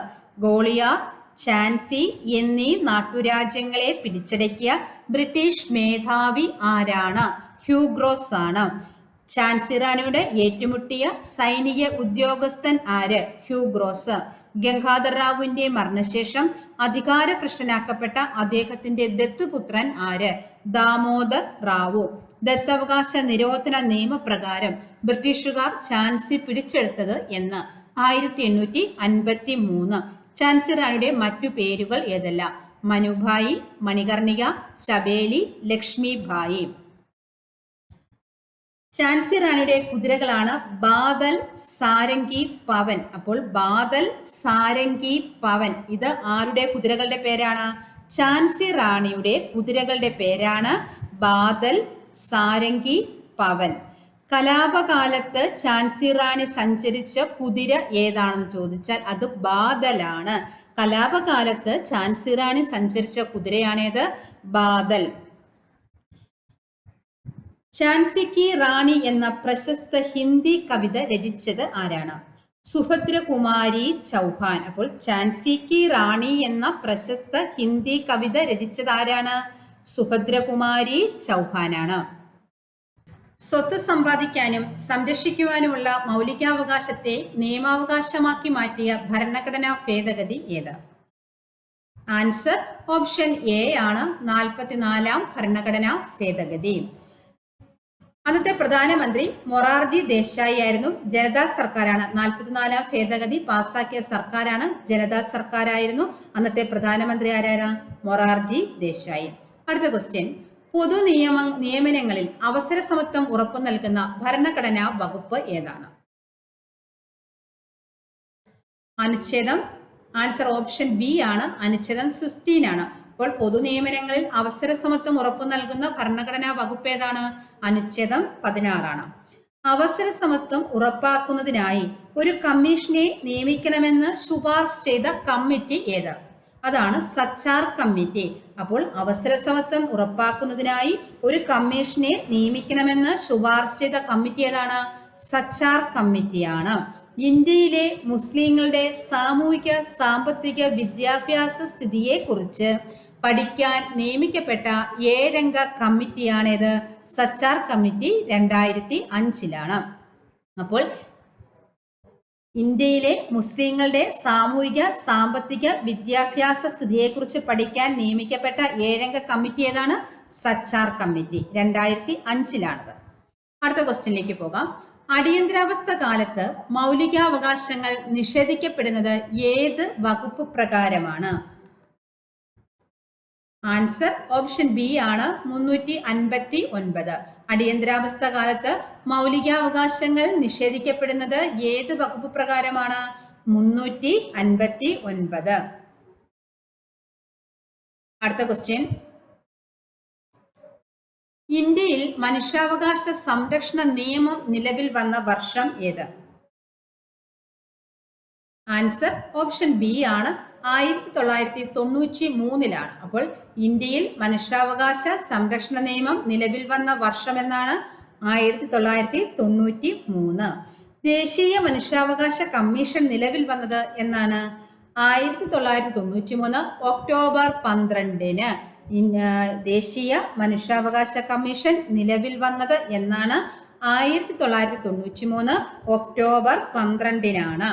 ഗോളിയാർ, ഝാൻസി എന്നീ നാട്ടുരാജ്യങ്ങളെ പിടിച്ചടക്കിയ ബ്രിട്ടീഷ് മേധാവി ആരാണ്? ഹ്യൂഗ്രോസ് ആണ്. ഝാൻസി റാണിയുടെ ഏറ്റുമുട്ടിയ സൈനിക ഉദ്യോഗസ്ഥൻ ആര്? ഹ്യൂഗ്രോസ്. ഗംഗാധർ റാവുവിന്റെ മരണശേഷം അധികാരഭ്രഷ്ടനാക്കപ്പെട്ട അദ്ദേഹത്തിന്റെ ദത്തുപുത്രൻ ആര്? ദാമോദർ റാവു. ദത്തവകാശ നിരോധന നിയമപ്രകാരം ബ്രിട്ടീഷുകാർ ഝാൻസി പിടിച്ചെടുത്തത് എന്ന്? 1853. ഝാൻസി റാണിയുടെ മറ്റു പേരുകൾ ഏതെല്ലാം? മനുഭായി, മണികർണിക, ചബേലി, ലക്ഷ്മിഭായി. ഝാൻസി റാണിയുടെ കുതിരകളാണ് ബാദൽ, സാരംഗി, പവൻ. അപ്പോൾ ബാദൽ, സാരംഗി, പവൻ ഇത് ആരുടെ കുതിരകളുടെ പേരാണ്? ഝാൻസി റാണിയുടെ കുതിരകളുടെ പേരാണ് ബാദൽ, സാരംഗി, പവൻ. കലാപകാലത്ത് ഝാൻസി റാണി സഞ്ചരിച്ച കുതിര ഏതാണെന്ന് ചോദിച്ചാൽ അത് ബാദലാണ്. കലാപകാലത്ത് ഝാൻസി റാണി സഞ്ചരിച്ച കുതിരയാണേത്? ബാദൽ. ഝാൻസി കി റാണി എന്ന പ്രശസ്ത ഹിന്ദി കവിത രചിച്ചത് ആരാണ്? സുഭദ്രകുമാരി ചൗഹാൻ. അപ്പോൾ ഝാൻസി കി റാണി എന്ന പ്രശസ്ത ഹിന്ദി കവിത രചിച്ചത് ആരാണ്? സുഭദ്രകുമാരി ചൗഹാനാണ്. സ്വത്ത് സമ്പാദിക്കാനും സംരക്ഷിക്കുവാനുമുള്ള മൗലികാവകാശത്തെ നിയമാവകാശമാക്കി മാറ്റിയ ഭരണഘടനാ ഭേദഗതി ഏത്? ആൻസർ ഓപ്ഷൻ എ ആണ് 44-ാം ഭരണഘടനാ ഭേദഗതി. അന്നത്തെ പ്രധാനമന്ത്രി മൊറാർജി ദേശായി ആയിരുന്നു. ജനതാ സർക്കാരാണ്. 44-ാം ഭേദഗതി പാസാക്കിയ സർക്കാരാണ് ജനതാ സർക്കാരായിരുന്നു. അന്നത്തെ പ്രധാനമന്ത്രി ആരാണ്? മൊറാർജി ദേശായി. അടുത്ത ക്വസ്റ്റ്യൻ, പൊതു നിയമനങ്ങളിൽ അവസര സമത്വം ഉറപ്പു നൽകുന്ന ഭരണഘടനാ വകുപ്പ് ഏതാണ്? അനുച്ഛേദം. ആൻസർ ഓപ്ഷൻ ബി ആണ്. അനുച്ഛേദം 16 ആണ്. അപ്പോൾ പൊതു നിയമനങ്ങളിൽ അവസര സമത്വം ഉറപ്പു നൽകുന്ന ഭരണഘടനാ വകുപ്പ് ഏതാണ്? അനുച്ഛേദം 16 ആണ്. അവസര സമത്വം ഉറപ്പാക്കുന്നതിനായി ഒരു കമ്മീഷനെ നിയമിക്കണമെന്ന് ശുപാർശ ചെയ്ത കമ്മിറ്റി ഏത്? അതാണ് സച്ചാർ കമ്മിറ്റി. അപ്പോൾ അവസര സമത്വം ഉറപ്പാക്കുന്നതിനായി ഒരു കമ്മീഷനെ നിയമിക്കണമെന്ന് ശുപാർശ ചെയ്ത കമ്മിറ്റി ഏതാണ്? സച്ചാർ കമ്മിറ്റിയാണ്. ഇന്ത്യയിലെ മുസ്ലിങ്ങളുടെ സാമൂഹിക സാമ്പത്തിക വിദ്യാഭ്യാസ സ്ഥിതിയെക്കുറിച്ച് പഠിക്കാൻ നിയമിക്കപ്പെട്ട 7-അംഗ കമ്മിറ്റിയാണേത്? സച്ചാർ കമ്മിറ്റി 2005-ലാണ്. അപ്പോൾ ഇന്ത്യയിലെ മുസ്ലിങ്ങളുടെ സാമൂഹിക സാമ്പത്തിക വിദ്യാഭ്യാസ സ്ഥിതിയെക്കുറിച്ച് പഠിക്കാൻ നിയമിക്കപ്പെട്ട 7-അംഗ കമ്മിറ്റി ഏതാണ്? സച്ചാർ കമ്മിറ്റി. 2005-ലാണത്. അടുത്ത ക്വസ്റ്റ്യനിലേക്ക് പോകാം. അടിയന്തരാവസ്ഥ കാലത്ത് മൗലികാവകാശങ്ങൾ നിഷേധിക്കപ്പെടുന്നത് ഏത് വകുപ്പ് പ്രകാരമാണ്? ആൻസർ ഓപ്ഷൻ ബി ആണ്. 359. അടിയന്തരാവസ്ഥ കാലത്ത് മൗലികാവകാശങ്ങൾ നിഷേധിക്കപ്പെടുന്നത് ഏത് വകുപ്പ് പ്രകാരമാണ്? 359. അടുത്ത ക്വസ്റ്റ്യൻ, ഇന്ത്യയിൽ മനുഷ്യാവകാശ സംരക്ഷണ നിയമം നിലവിൽ വന്ന വർഷം ഏത്? ആൻസർ ഓപ്ഷൻ ബി ആണ്. 1993-ലാണ്. അപ്പോൾ ഇന്ത്യയിൽ മനുഷ്യാവകാശ സംരക്ഷണ നിയമം നിലവിൽ വന്ന വർഷം എന്നാണ്? 1993. ദേശീയ മനുഷ്യാവകാശ കമ്മീഷൻ നിലവിൽ വന്നത് എന്നാണ്? 1993 ഒക്ടോബർ 12-ന് ദേശീയ മനുഷ്യാവകാശ കമ്മീഷൻ നിലവിൽ വന്നത് എന്നാണ്? 1993 ഒക്ടോബർ 12-നാണ്.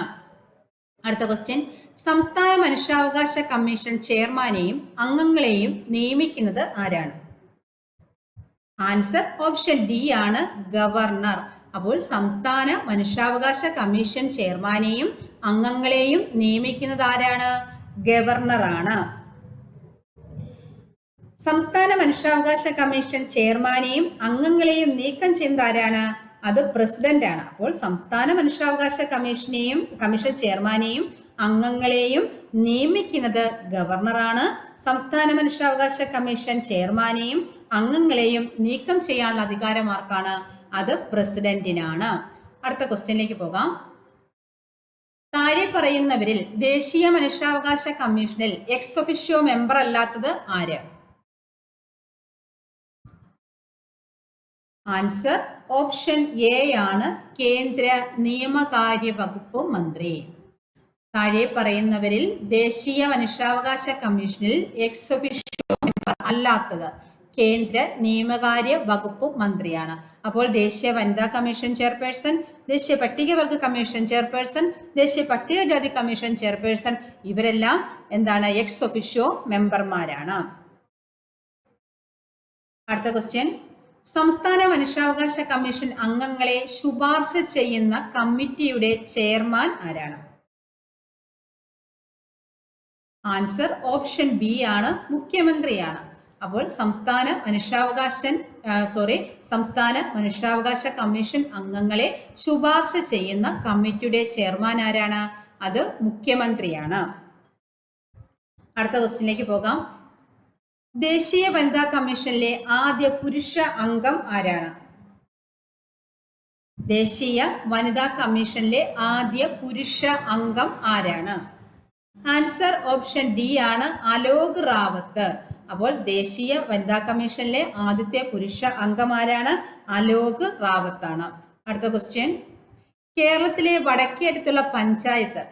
അടുത്ത ക്വസ്റ്റ്യൻ, സംസ്ഥാന മനുഷ്യാവകാശ കമ്മീഷൻ ചെയർമാനെയും അംഗങ്ങളെയും നിയമിക്കുന്നത് ആരാണ്? ആൻസർ ഓപ്ഷൻ ഡി ആണ്. ഗവർണർ. അപ്പോൾ സംസ്ഥാന മനുഷ്യാവകാശ കമ്മീഷൻ ചെയർമാനെയും അംഗങ്ങളെയും നിയമിക്കുന്നത് ആരാണ്? ഗവർണറാണ്. സംസ്ഥാന മനുഷ്യാവകാശ കമ്മീഷൻ ചെയർമാനെയും അംഗങ്ങളെയും നീക്കം ചെയ്യുന്നത് ആരാണ്? അത് പ്രസിഡന്റ് ആണ്. അപ്പോൾ സംസ്ഥാന മനുഷ്യാവകാശ കമ്മീഷൻ ചെയർമാനെയും അംഗങ്ങളെയും നിയമിക്കുന്നത് ഗവർണറാണ്. സംസ്ഥാന മനുഷ്യാവകാശ കമ്മീഷൻ ചെയർമാനെയും അംഗങ്ങളെയും നീക്കം ചെയ്യാനുള്ള അധികാരം ആർക്കാണ്? അത് പ്രസിഡന്റിനാണ്. അടുത്ത ക്വസ്റ്റ്യനിലേക്ക് പോകാം. താഴെ പറയുന്നവരിൽ ദേശീയ മനുഷ്യാവകാശ കമ്മീഷനിൽ എക്സ് ഒഫിഷ്യോ മെമ്പർ അല്ലാത്തത് ആര്? ആൻസർ ഓപ്ഷൻ എ ആണ്. കേന്ദ്ര നിയമകാര്യ വകുപ്പ് മന്ത്രി. താഴെ പറയുന്നവരിൽ ദേശീയ മനുഷ്യാവകാശ കമ്മീഷനിൽ എക്സ് ഒഫിഷ്യോ മെമ്പർ അല്ലാത്തത് കേന്ദ്ര നിയമകാര്യ വകുപ്പ് മന്ത്രിയാണ്. അപ്പോൾ ദേശീയ വനിതാ കമ്മീഷൻ ചെയർപേഴ്സൺ, ദേശീയ പട്ടികവർഗ കമ്മീഷൻ ചെയർപേഴ്സൺ, ദേശീയ പട്ടികജാതി കമ്മീഷൻ ചെയർപേഴ്സൺ ഇവരെല്ലാം എന്താണ്? എക്സ് ഒഫിഷ്യോ മെമ്പർമാരാണ്. അടുത്ത ക്വസ്റ്റ്യൻ, സംസ്ഥാന മനുഷ്യാവകാശ കമ്മീഷൻ അംഗങ്ങളെ ശുപാർശ ചെയ്യുന്ന കമ്മിറ്റിയുടെ ചെയർമാൻ ആരാണ്? ആൻസർ ഓപ്ഷൻ ബി ആണ്. മുഖ്യമന്ത്രിയാണ്. അപ്പോൾ സംസ്ഥാന മനുഷ്യാവകാശ കമ്മീഷൻ അംഗങ്ങളെ ശുപാർശ ചെയ്യുന്ന കമ്മിറ്റിയുടെ ചെയർമാൻ ആരാണ്? അത് മുഖ്യമന്ത്രിയാണ്. അടുത്ത ക്വസ്റ്റ്യനിലേക്ക് പോകാം. ദേശീയ വനിതാ കമ്മീഷനിലെ ആദ്യ പുരുഷ അംഗം ആരാണ്? ദേശീയ വനിതാ കമ്മീഷനിലെ ആദ്യ പുരുഷ അംഗം ആരാണ്? ആൻസർ ഓപ്ഷൻ ഡി ആണ്. അലോക് റാവത്ത്. അപ്പോൾ ദേശീയ വനിതാ കമ്മീഷനിലെ ആദ്യത്തെ പുരുഷ അംഗം ആരാണ്? അലോക് റാവത്താണ്. അടുത്ത ക്വസ്റ്റ്യൻ, കേരളത്തിലെ വടക്കേയറ്റത്തുള്ള പഞ്ചായത്ത്?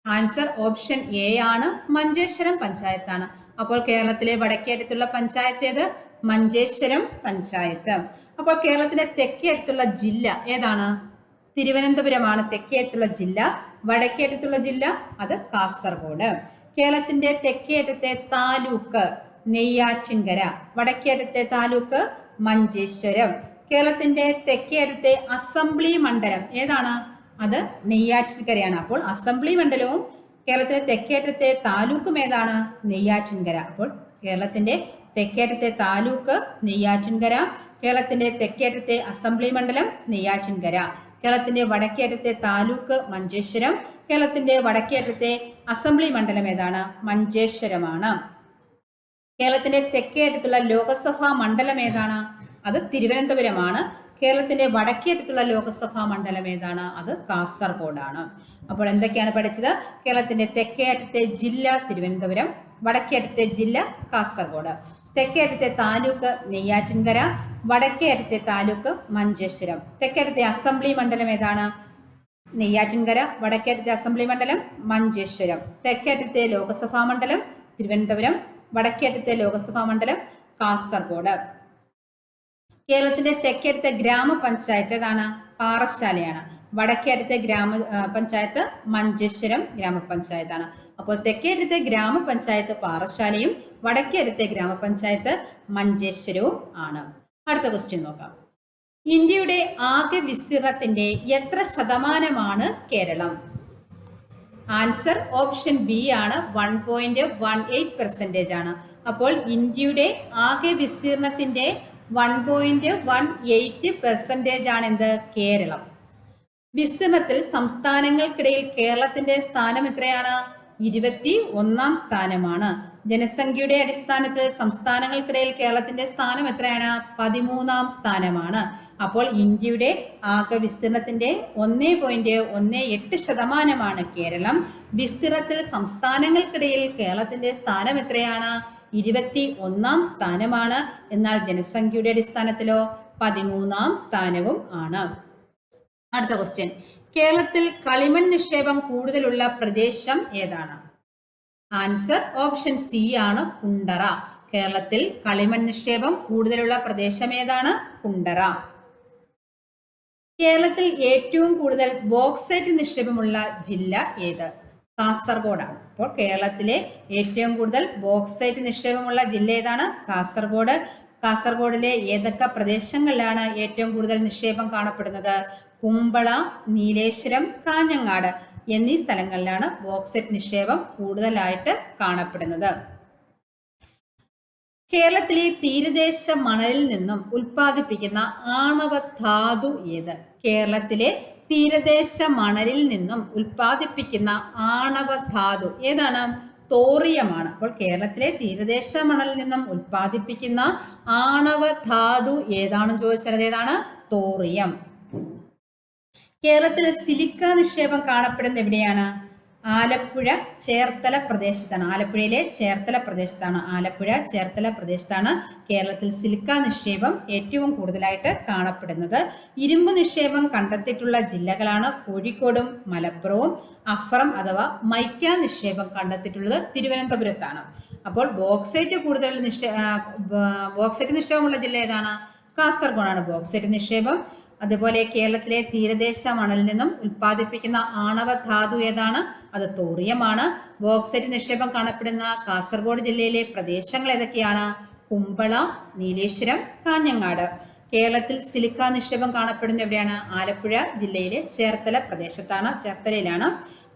ആൻസർ ഓപ്ഷൻ എ ആണ്. മഞ്ചേശ്വരം പഞ്ചായത്താണ്. അപ്പോൾ കേരളത്തിലെ വടക്കേയറ്റത്തുള്ള പഞ്ചായത്ത് ഏത്? മഞ്ചേശ്വരം പഞ്ചായത്ത്. അപ്പോൾ കേരളത്തിന്റെ തെക്കേ അടുത്തുള്ള ജില്ല ഏതാണ്? തിരുവനന്തപുരമാണ് തെക്കേ അടുത്തുള്ള ജില്ല. വടക്കേ അടുത്തുള്ള ജില്ല അത് കാസർഗോഡ്. കേരളത്തിന്റെ തെക്കേ അറ്റത്തെ താലൂക്ക് നെയ്യാറ്റിൻകര. വടക്കേ അറ്റത്തെ താലൂക്ക് മഞ്ചേശ്വരം. കേരളത്തിന്റെ തെക്കേ അറ്റത്തെ അസംബ്ലി മണ്ഡലം ഏതാണ്? അത് നെയ്യാറ്റിൻകരയാണ്. അപ്പോൾ അസംബ്ലി മണ്ഡലവും കേരളത്തിലെ തെക്കേറ്റത്തെ താലൂക്കും ഏതാണ്? നെയ്യാറ്റിൻകര. അപ്പോൾ കേരളത്തിന്റെ തെക്കേറ്റത്തെ താലൂക്ക് നെയ്യാറ്റിൻകര, കേരളത്തിന്റെ തെക്കേറ്റത്തെ അസംബ്ലി മണ്ഡലം നെയ്യാറ്റിൻകര, കേരളത്തിന്റെ വടക്കേറ്റത്തെ താലൂക്ക് മഞ്ചേശ്വരം, കേരളത്തിന്റെ വടക്കേറ്റത്തെ അസംബ്ലി മണ്ഡലം ഏതാണ്? മഞ്ചേശ്വരമാണ്. കേരളത്തിന്റെ തെക്കേറ്റത്തുള്ള ലോകസഭാ മണ്ഡലം ഏതാണ്? അത് തിരുവനന്തപുരമാണ്. കേരളത്തിന്റെ വടക്കേറ്റത്തുള്ള ലോകസഭാ മണ്ഡലം ഏതാണ്? അത് കാസർഗോഡാണ്. അപ്പോൾ എന്തൊക്കെയാണ് പഠിച്ചത്? കേരളത്തിന്റെ തെക്കേ അറ്റത്തെ ജില്ല തിരുവനന്തപുരം, വടക്കേ അറ്റത്തെ ജില്ല കാസർഗോഡ്, തെക്കേ അറ്റത്തെ താലൂക്ക് നെയ്യാറ്റിൻകര, വടക്കേ അറ്റത്തെ താലൂക്ക് മഞ്ചേശ്വരം, തെക്കേ അറ്റത്തെ അസംബ്ലി മണ്ഡലം ഏതാണ്? നെയ്യാറ്റിൻകര, വടക്കേ അറ്റത്തെ അസംബ്ലി മണ്ഡലം മഞ്ചേശ്വരം, തെക്കേ അറ്റത്തെ ലോകസഭാ മണ്ഡലം തിരുവനന്തപുരം, വടക്കേ അറ്റത്തെ ലോകസഭാ മണ്ഡലം കാസർഗോഡ്. കേരളത്തിന്റെ തെക്കേറ്റത്തെ ഗ്രാമപഞ്ചായത്ത് ഏതാണ്? പാറശാലയാണ്. വടക്കേറ്റത്തെ ഗ്രാമപഞ്ചായത്ത് മഞ്ചേശ്വരം ഗ്രാമപഞ്ചായത്താണ്. അപ്പോൾ തെക്കേറ്റത്തെ ഗ്രാമപഞ്ചായത്ത് പാറശാലയും വടക്കേറ്റത്തെ ഗ്രാമപഞ്ചായത്ത് മഞ്ചേശ്വരവും ആണ്. അടുത്ത ക്വസ്റ്റ്യൻ നോക്കാം. ഇന്ത്യയുടെ ആകെ വിസ്തീർണത്തിന്റെ എത്ര ശതമാനമാണ് കേരളം? ആൻസർ ഓപ്ഷൻ ബി ആണ്, 1.18% ആണ്. അപ്പോൾ ഇന്ത്യയുടെ ആകെ വിസ്തീർണത്തിന്റെ 1.18% ആണ് എന്ത്? കേരളം. വിസ്തീർണത്തിൽ സംസ്ഥാനങ്ങൾക്കിടയിൽ കേരളത്തിന്റെ സ്ഥാനം എത്രയാണ്? 21ാം സ്ഥാനമാണ്. ജനസംഖ്യയുടെ അടിസ്ഥാനത്തിൽ സംസ്ഥാനങ്ങൾക്കിടയിൽ കേരളത്തിന്റെ സ്ഥാനം എത്രയാണ്? 13ാം സ്ഥാനമാണ്. അപ്പോൾ ഇന്ത്യയുടെ ആകെ വിസ്തീർണത്തിന്റെ 1.18% കേരളം. വിസ്തീർണത്തിൽ സംസ്ഥാനങ്ങൾക്കിടയിൽ കേരളത്തിന്റെ സ്ഥാനം എത്രയാണ്? 21ാം സ്ഥാനമാണ്. എന്നാൽ ജനസംഖ്യയുടെ അടിസ്ഥാനത്തിലോ 13ാം സ്ഥാനവും ആണ്. അടുത്ത ക്വസ്റ്റ്യൻ. കേരളത്തിൽ കളിമൺ നിക്ഷേപം കൂടുതലുള്ള പ്രദേശം ഏതാണ്? ആൻസർ ഓപ്ഷൻ സി ആണ്, കുണ്ടറ. കേരളത്തിൽ കളിമൺ നിക്ഷേപം കൂടുതലുള്ള പ്രദേശം ഏതാണ്? കുണ്ടറ. കേരളത്തിൽ ഏറ്റവും കൂടുതൽ ബോക്സൈറ്റ് നിക്ഷേപമുള്ള ജില്ല ഏത്? കാസർഗോഡാണ്. അപ്പോൾ കേരളത്തിലെ ഏറ്റവും കൂടുതൽ ബോക്സൈറ്റ് നിക്ഷേപമുള്ള ജില്ല ഏതാണ്? കാസർഗോഡ്. കാസർഗോഡിലെ ഏതൊക്കെ പ്രദേശങ്ങളിലാണ് ഏറ്റവും കൂടുതൽ നിക്ഷേപം കാണപ്പെടുന്നത്? കുമ്പള, നീലേശ്വരം, കാഞ്ഞങ്ങാട് എന്നീ സ്ഥലങ്ങളിലാണ് ബോക്സൈറ്റ് നിക്ഷേപം കൂടുതലായിട്ട് കാണപ്പെടുന്നത്. കേരളത്തിലെ തീരദേശ മണലിൽ നിന്നും ഉൽപ്പാദിപ്പിക്കുന്ന ആണവ ധാതു ഏത്? കേരളത്തിലെ തീരദേശ മണലിൽ നിന്നും ഉൽപ്പാദിപ്പിക്കുന്ന ആണവ ധാതു ഏതാണ്? തോറിയമാണ്. അപ്പോൾ കേരളത്തിലെ തീരദേശ മണലിൽ നിന്നും ഉൽപ്പാദിപ്പിക്കുന്ന ആണവ ധാതു ഏതാണെന്ന് ചോദിച്ചാൽ ഏതാണ്? തോറിയം. കേരളത്തിൽ സിലിക്ക നിക്ഷേപം കാണപ്പെടുന്ന എവിടെയാണ്? ആലപ്പുഴ ചേർത്തല പ്രദേശത്താണ്. ആലപ്പുഴയിലെ ചേർത്തല പ്രദേശത്താണ്. ആലപ്പുഴ ചേർത്തല പ്രദേശത്താണ് കേരളത്തിൽ സിലിക്ക നിക്ഷേപം ഏറ്റവും കൂടുതലായിട്ട് കാണപ്പെടുന്നത്. ഇരുമ്പ് നിക്ഷേപം കണ്ടെത്തിയിട്ടുള്ള ജില്ലകളാണ് കോഴിക്കോടും മലപ്പുറവും. അഫ്രം അഥവാ മൈക്ക നിക്ഷേപം കണ്ടെത്തിയിട്ടുള്ളത് തിരുവനന്തപുരത്താണ്. അപ്പോൾ ബോക്സൈറ്റ് ബോക്സൈറ്റ് നിക്ഷേപമുള്ള ജില്ല ഏതാണ്? കാസർഗോഡാണ് ബോക്സൈറ്റ് നിക്ഷേപം. അതുപോലെ കേരളത്തിലെ തീരദേശ മണലിൽ നിന്നും ഉൽപ്പാദിപ്പിക്കുന്ന ആണവ ധാതു ഏതാണ്? അത് തോറിയമാണ്. ബോക്സൈറ്റ് നിക്ഷേപം കാണപ്പെടുന്ന കാസർഗോഡ് ജില്ലയിലെ പ്രദേശങ്ങൾ ഏതൊക്കെയാണ്? കുമ്പള, നീലേശ്വരം, കാഞ്ഞങ്ങാട്. കേരളത്തിൽ സിലിക്ക നിക്ഷേപം കാണപ്പെടുന്ന എവിടെയാണ്? ആലപ്പുഴ ജില്ലയിലെ ചേർത്തല പ്രദേശത്താണ്, ചേർത്തലയിലാണ്.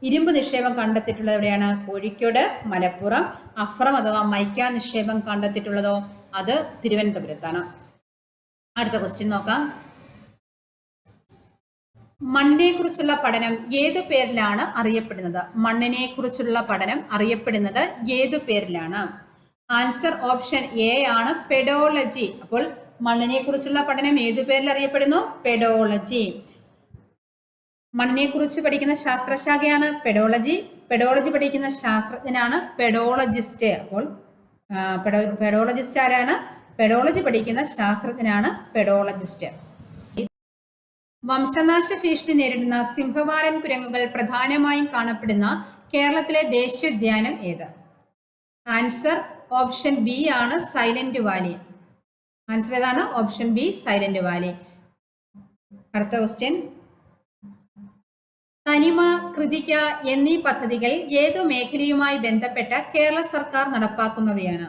ഇരുമ്പ് നിക്ഷേപം കണ്ടെത്തിയിട്ടുള്ളത് എവിടെയാണ്? കോഴിക്കോട്, മലപ്പുറം. അഫ്രം അഥവാ മൈക്ക നിക്ഷേപം കണ്ടെത്തിയിട്ടുള്ളതോ? അത് തിരുവനന്തപുരത്താണ്. അടുത്ത ക്വസ്റ്റ്യൻ നോക്കാം. മണ്ണിനെ കുറിച്ചുള്ള പഠനം ഏതു പേരിലാണ് അറിയപ്പെടുന്നത്? മണ്ണിനെ കുറിച്ചുള്ള പഠനം അറിയപ്പെടുന്നത് ഏതു പേരിലാണ്? ആൻസർ ഓപ്ഷൻ എ ആണ്, പെഡോളജി. അപ്പോൾ മണ്ണിനെ കുറിച്ചുള്ള പഠനം ഏതു പേരിൽ അറിയപ്പെടുന്നു? പെഡോളജി. മണ്ണിനെ കുറിച്ച് പഠിക്കുന്ന ശാസ്ത്രശാഖയാണ് പെഡോളജി. പെഡോളജി പഠിക്കുന്ന ശാസ്ത്രജ്ഞനാണ് പെഡോളജിസ്റ്റ്. അപ്പോൾ പെഡോളജിസ്റ്റ് ആരാണ്? പെഡോളജി പഠിക്കുന്ന ശാസ്ത്രജ്ഞനാണ് പെഡോളജിസ്റ്റ്. വംശനാശ ഭീഷണി നേരിടുന്ന സിംഹവാലൻ കുരങ്ങുകൾ പ്രധാനമായും കാണപ്പെടുന്ന കേരളത്തിലെ ദേശീയോദ്യാനം ഏത്? ആൻസർ ഓപ്ഷൻ ബി ആണ്, സൈലന്റ് വാലി. ആൻസർ ഏതാണ്? Option B silent Valley. അടുത്ത ക്വസ്റ്റ്യൻ, തനിമ, കൃതിക എന്നീ പദ്ധതികൾ ഏതു മേഖലയുമായി ബന്ധപ്പെട്ട കേരള സർക്കാർ നടപ്പാക്കുന്നവയാണ്?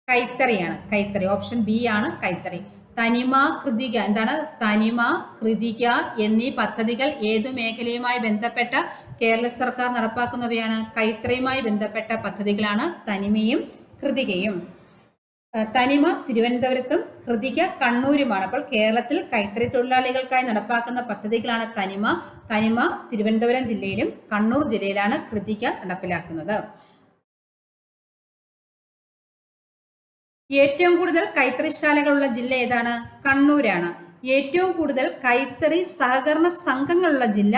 കൈത്തറിയാണ്. കൈത്തറി. ഓപ്ഷൻ ബി ആണ് കൈത്തറി. തനിമ, കൃതിക എന്താണ്? തനിമ, കൃതിക എന്നീ പദ്ധതികൾ ഏതു മേഖലയുമായി ബന്ധപ്പെട്ട കേരള സർക്കാർ നടപ്പാക്കുന്നവയാണ്? കൈത്തറിയുമായി ബന്ധപ്പെട്ട പദ്ധതികളാണ് തനിമയും കൃതികയും. തനിമ തിരുവനന്തപുരത്തും കൃതിക കണ്ണൂരുമാണ്. അപ്പോൾ കേരളത്തിൽ കൈത്തറി തൊഴിലാളികൾക്കായി നടപ്പാക്കുന്ന പദ്ധതികളാണ് തനിമ. തനിമ തിരുവനന്തപുരം ജില്ലയിലും കണ്ണൂർ ജില്ലയിലാണ് കൃതിക നടപ്പിലാക്കുന്നത്. ഏറ്റവും കൂടുതൽ കൈത്തറിശാലകളുള്ള ജില്ല ഏതാണ്? കണ്ണൂരാണ്. ഏറ്റവും കൂടുതൽ കൈത്തറി സഹകരണ സംഘങ്ങളുള്ള ജില്ല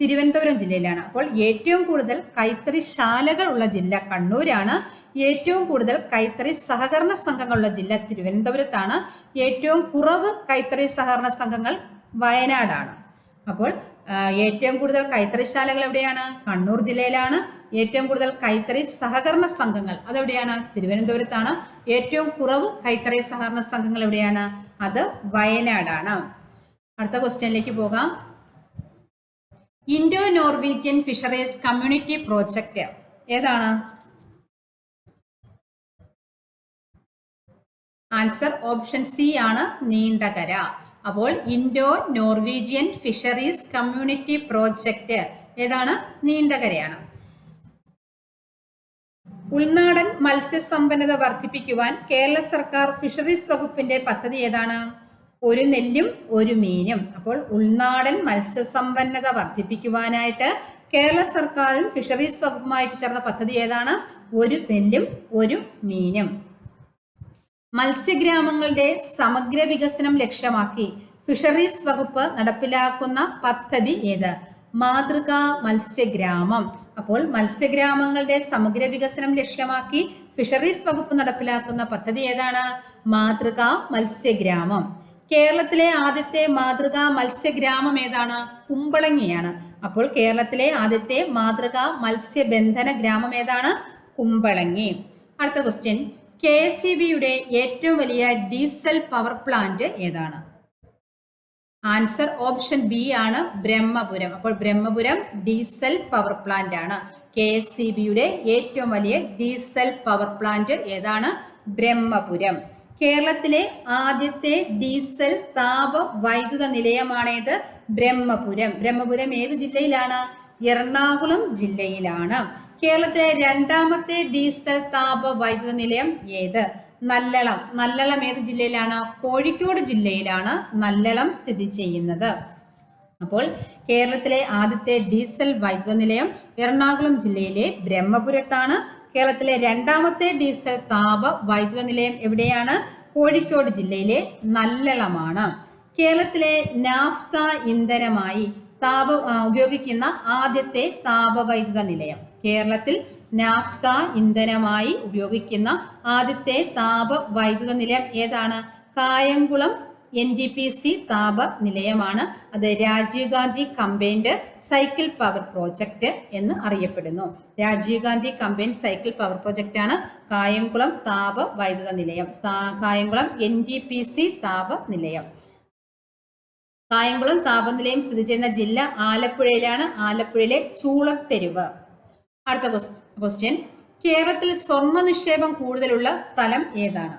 തിരുവനന്തപുരം ജില്ലയിലാണ്. അപ്പോൾ ഏറ്റവും കൂടുതൽ കൈത്തറി ശാലകൾ ഉള്ള ജില്ല കണ്ണൂരാണ്. ഏറ്റവും കൂടുതൽ കൈത്തറി സഹകരണ സംഘങ്ങളുള്ള ജില്ല തിരുവനന്തപുരത്താണ്. ഏറ്റവും കുറവ് കൈത്തറി സഹകരണ സംഘങ്ങൾ വയനാടാണ്. അപ്പോൾ ഏറ്റവും കൂടുതൽ കൈത്തറി ശാലകൾ എവിടെയാണ്? കണ്ണൂർ ജില്ലയിലാണ്. ഏറ്റവും കൂടുതൽ കൈത്തറി സഹകരണ സംഘങ്ങൾ അതെവിടെയാണ്? തിരുവനന്തപുരത്താണ്. ഏറ്റവും കുറവ് കൈത്തറി സഹകരണ സംഘങ്ങൾ എവിടെയാണ്? അത് വയനാടാണ്. അടുത്ത ക്വസ്റ്റ്യനിലേക്ക് പോകാം. Indo Norwegian fisheries community project ഏതാണ്? ആൻസർ ഓപ്ഷൻ സി ആണ് നീണ്ടകര. അപ്പോൾ Indo Norwegian fisheries community project ഏതാണ്? നീണ്ടകരയാണ്. ഉൾനാടൻ മത്സ്യസമ്പന്നത വർദ്ധിപ്പിക്കുവാൻ കേരള സർക്കാർ ഫിഷറീസ് വകുപ്പിന്റെ പദ്ധതി ഏതാണ്? ഒരു നെല്ലും ഒരു മീനും. അപ്പോൾ ഉൾനാടൻ മത്സ്യസമ്പന്നത വർദ്ധിപ്പിക്കുവാനായിട്ട് കേരള സർക്കാരും ഫിഷറീസ് വകുപ്പുമായിട്ട് ചേർന്ന പദ്ധതി ഏതാണ്? ഒരു നെല്ലും ഒരു മീനും. മത്സ്യഗ്രാമങ്ങളുടെ സമഗ്ര വികസനം ലക്ഷ്യമാക്കി ഫിഷറീസ് വകുപ്പ് നടപ്പിലാക്കുന്ന പദ്ധതി ഏത്? മാതൃകാ മത്സ്യഗ്രാമം. അപ്പോൾ മത്സ്യഗ്രാമങ്ങളുടെ സമഗ്ര വികസനം ലക്ഷ്യമാക്കി ഫിഷറീസ് വകുപ്പ് നടപ്പിലാക്കുന്ന പദ്ധതി ഏതാണ്? മാതൃകാ മത്സ്യഗ്രാമം. കേരളത്തിലെ ആദ്യത്തെ മാതൃകാ മത്സ്യഗ്രാമം ഏതാണ്? കുമ്പളങ്ങിയാണ്. അപ്പോൾ കേരളത്തിലെ ആദ്യത്തെ മാതൃകാ മത്സ്യബന്ധന ഗ്രാമം ഏതാണ്? കുമ്പളങ്ങി. അടുത്ത ക്വസ്റ്റ്യൻ, KSEBയുടെ ഏറ്റവും വലിയ ഡീസൽ പവർ പ്ലാന്റ് ഏതാണ്? ആൻസർ ഓപ്ഷൻ ബി ആണ് ബ്രഹ്മപുരം. അപ്പോൾ ബ്രഹ്മപുരം ഡീസൽ പവർ പ്ലാന്റ് ആണ്. KSEBയുടെ ഏറ്റവും വലിയ ഡീസൽ പവർ പ്ലാന്റ് ഏതാണ്? ബ്രഹ്മപുരം. കേരളത്തിലെ ആദ്യത്തെ ഡീസൽ താപ വൈദ്യുത നിലയമാണേത്? ബ്രഹ്മപുരം. ബ്രഹ്മപുരം ഏത് ജില്ലയിലാണ്? എറണാകുളം ജില്ലയിലാണ്. കേരളത്തിലെ രണ്ടാമത്തെ ഡീസൽ താപ വൈദ്യുത നിലയം ഏത്? നല്ലളം. നല്ലളം ഏത് ജില്ലയിലാണ്? കോഴിക്കോട് ജില്ലയിലാണ് നല്ലളം സ്ഥിതി ചെയ്യുന്നത്. അപ്പോൾ കേരളത്തിലെ ആദ്യത്തെ ഡീസൽ വൈദ്യുത നിലയം എറണാകുളം ജില്ലയിലെ ബ്രഹ്മപുരത്താണ്. കേരളത്തിലെ രണ്ടാമത്തെ ഡീസൽ താപ വൈദ്യുത നിലയം എവിടെയാണ്? കോഴിക്കോട് ജില്ലയിലെ നല്ലളമാണ്. കേരളത്തിലെ നാഫ്ത ഇന്ധനമായി ഉപയോഗിക്കുന്ന ആദ്യത്തെ താപവൈദ്യുത നിലയം. കേരളത്തിൽ നാഫ്ത ഇന്ധനമായി ഉപയോഗിക്കുന്ന ആദ്യത്തെ താപവൈദ്യുത നിലയം ഏതാണ്? കായംകുളം NTPC താപ നിലയമാണ്. അത് Rajiv Gandhi combined cycle power project എന്ന് അറിയപ്പെടുന്നു. Rajiv Gandhi combined cycle power project ആണ് കായംകുളം താപ വൈദ്യുത നിലയം. കായംകുളം NTPC താപ നിലയം. കായംകുളം താപനിലയം സ്ഥിതി ചെയ്യുന്ന ജില്ല ആലപ്പുഴയിലാണ്. ആലപ്പുഴയിലെ ചൂളത്തെരുവ്. അടുത്ത ക്വസ്റ്റ്യൻ, കേരളത്തിൽ സ്വർണ്ണ നിക്ഷേപം കൂടുതലുള്ള സ്ഥലം ഏതാണ്?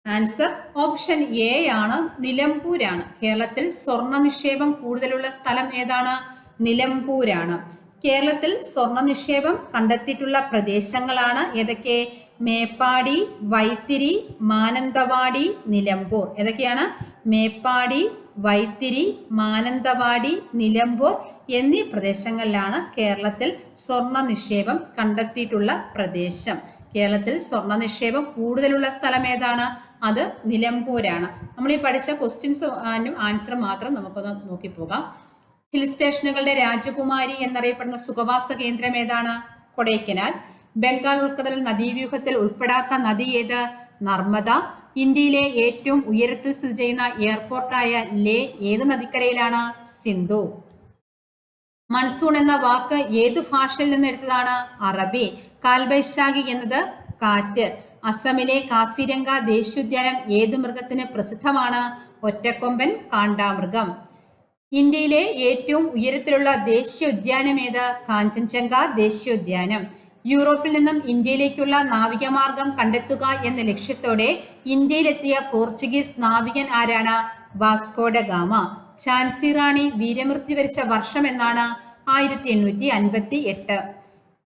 ആൻസർ ഓപ്ഷൻ എ ആണ് നിലമ്പൂരാണ്. കേരളത്തിൽ സ്വർണ്ണ നിക്ഷേപം കൂടുതലുള്ള സ്ഥലം ഏതാണ്? നിലമ്പൂരാണ്. കേരളത്തിൽ സ്വർണ്ണ നിക്ഷേപം കണ്ടെത്തിയിട്ടുള്ള പ്രദേശങ്ങളാണ് ഏതൊക്കെ? മേപ്പാടി, വൈത്തിരി, മാനന്തവാടി, നിലമ്പൂർ. ഏതൊക്കെയാണ്? മേപ്പാടി, വൈത്തിരി, മാനന്തവാടി, നിലമ്പൂർ എന്നീ പ്രദേശങ്ങളിലാണ് കേരളത്തിൽ സ്വർണ്ണ നിക്ഷേപം കണ്ടെത്തിയിട്ടുള്ള പ്രദേശം. കേരളത്തിൽ സ്വർണ്ണ നിക്ഷേപം കൂടുതലുള്ള സ്ഥലം ഏതാണ്? അത് നിലമ്പൂരാണ്. നമ്മൾ ഈ പഠിച്ച ക്വസ്റ്റ്യൻസും ആൻസറും മാത്രം നമുക്കൊന്ന് നോക്കിപ്പോകാം. ഹിൽ സ്റ്റേഷനുകളുടെ രാജകുമാരി എന്നറിയപ്പെടുന്ന സുഖവാസ കേന്ദ്രം ഏതാണ്? കൊടൈക്കനാൽ. ബംഗാൾ ഉൾക്കടൽ നദീവ്യൂഹത്തിൽ ഉൾപ്പെടാത്ത നദി ഏത്? നർമ്മദ. ഇന്ത്യയിലെ ഏറ്റവും ഉയരത്തിൽ സ്ഥിതി ചെയ്യുന്ന എയർപോർട്ടായ ലേ ഏത് നദിക്കരയിലാണ്? സിന്ധു. മൺസൂൺ എന്ന വാക്ക് ഏത് ഭാഷയിൽ നിന്ന് എടുത്തതാണ്? അറബി. കാൽബൈശാഖി എന്നത് കാറ്റ്. അസമിലെ കാസിരംഗ ദേശീയോദ്യാനം ഏത് മൃഗത്തിന് പ്രസിദ്ധമാണ്? ഒറ്റക്കൊമ്പൻ കാണ്ടാമൃഗം. ഇന്ത്യയിലെ ഏറ്റവും ഉയരത്തിലുള്ള ദേശീയോദ്യാനം ഏത്? കാഞ്ചൻജംഗ ദേശീയോദ്യാനം. യൂറോപ്പിൽ നിന്നും ഇന്ത്യയിലേക്കുള്ള നാവികമാർഗം കണ്ടെത്തുക എന്ന ലക്ഷ്യത്തോടെ ഇന്ത്യയിലെത്തിയ പോർച്ചുഗീസ് നാവികൻ ആരാണ്? Vasco da Gama. Jhansi Rani വീരമൃത്യു വരിച്ച വർഷം എന്നാണ്? 1858.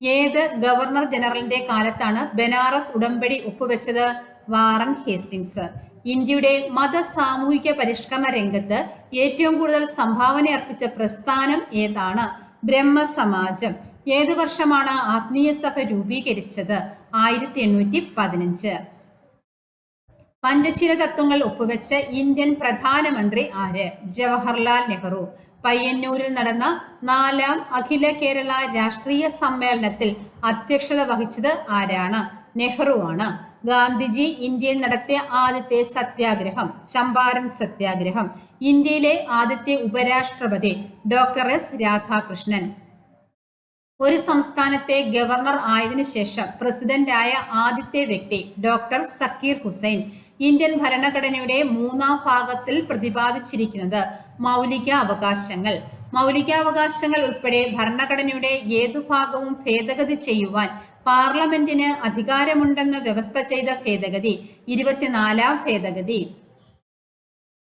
ഏത് ഗവർണർ ജനറലിന്റെ കാലത്താണ് ബനാറസ് ഉടമ്പടി ഒപ്പുവെച്ചത്? Warren Hastings. ഇന്ത്യയുടെ മത സാമൂഹിക പരിഷ്കരണ രംഗത്ത് ഏറ്റവും കൂടുതൽ സംഭാവന അർപ്പിച്ച പ്രസ്ഥാനം ഏതാണ്? ബ്രഹ്മസമാജം. ഏത് വർഷമാണ് ആത്മീയ സഭ രൂപീകരിച്ചത്? 1815. പഞ്ചശീല തത്വങ്ങൾ ഒപ്പുവെച്ച ഇന്ത്യൻ പ്രധാനമന്ത്രി ആര്? ജവഹർലാൽ നെഹ്റു. പയ്യന്നൂരിൽ നടന്ന 4ാം അഖില കേരള രാഷ്ട്രീയ സമ്മേളനത്തിൽ അധ്യക്ഷത വഹിച്ചത് ആരാണ്? നെഹ്റു ആണ്. ഗാന്ധിജി ഇന്ത്യയിൽ നടത്തിയ ആദ്യത്തെ സത്യാഗ്രഹം ചമ്പാരൻ സത്യാഗ്രഹം. ഇന്ത്യയിലെ ആദ്യത്തെ ഉപരാഷ്ട്രപതി ഡോക്ടർ എസ് രാധാകൃഷ്ണൻ. ഒരു സംസ്ഥാനത്തെ ഗവർണർ ആയതിനു ശേഷം പ്രസിഡന്റായ ആദ്യത്തെ വ്യക്തി ഡോക്ടർ സക്കീർ ഹുസൈൻ. ഇന്ത്യൻ ഭരണഘടനയുടെ 3ാം ഭാഗത്തിൽ പ്രതിപാദിച്ചിരിക്കുന്നത് മൗലിക അവകാശങ്ങൾ. മൗലികാവകാശങ്ങൾ ഉൾപ്പെടെ ഭരണഘടനയുടെ ഏതു ഭാഗവും ഭേദഗതി ചെയ്യുവാൻ പാർലമെന്റിന് അധികാരമുണ്ടെന്ന് വ്യവസ്ഥ ചെയ്ത ഭേദഗതി 24ാം ഭേദഗതി.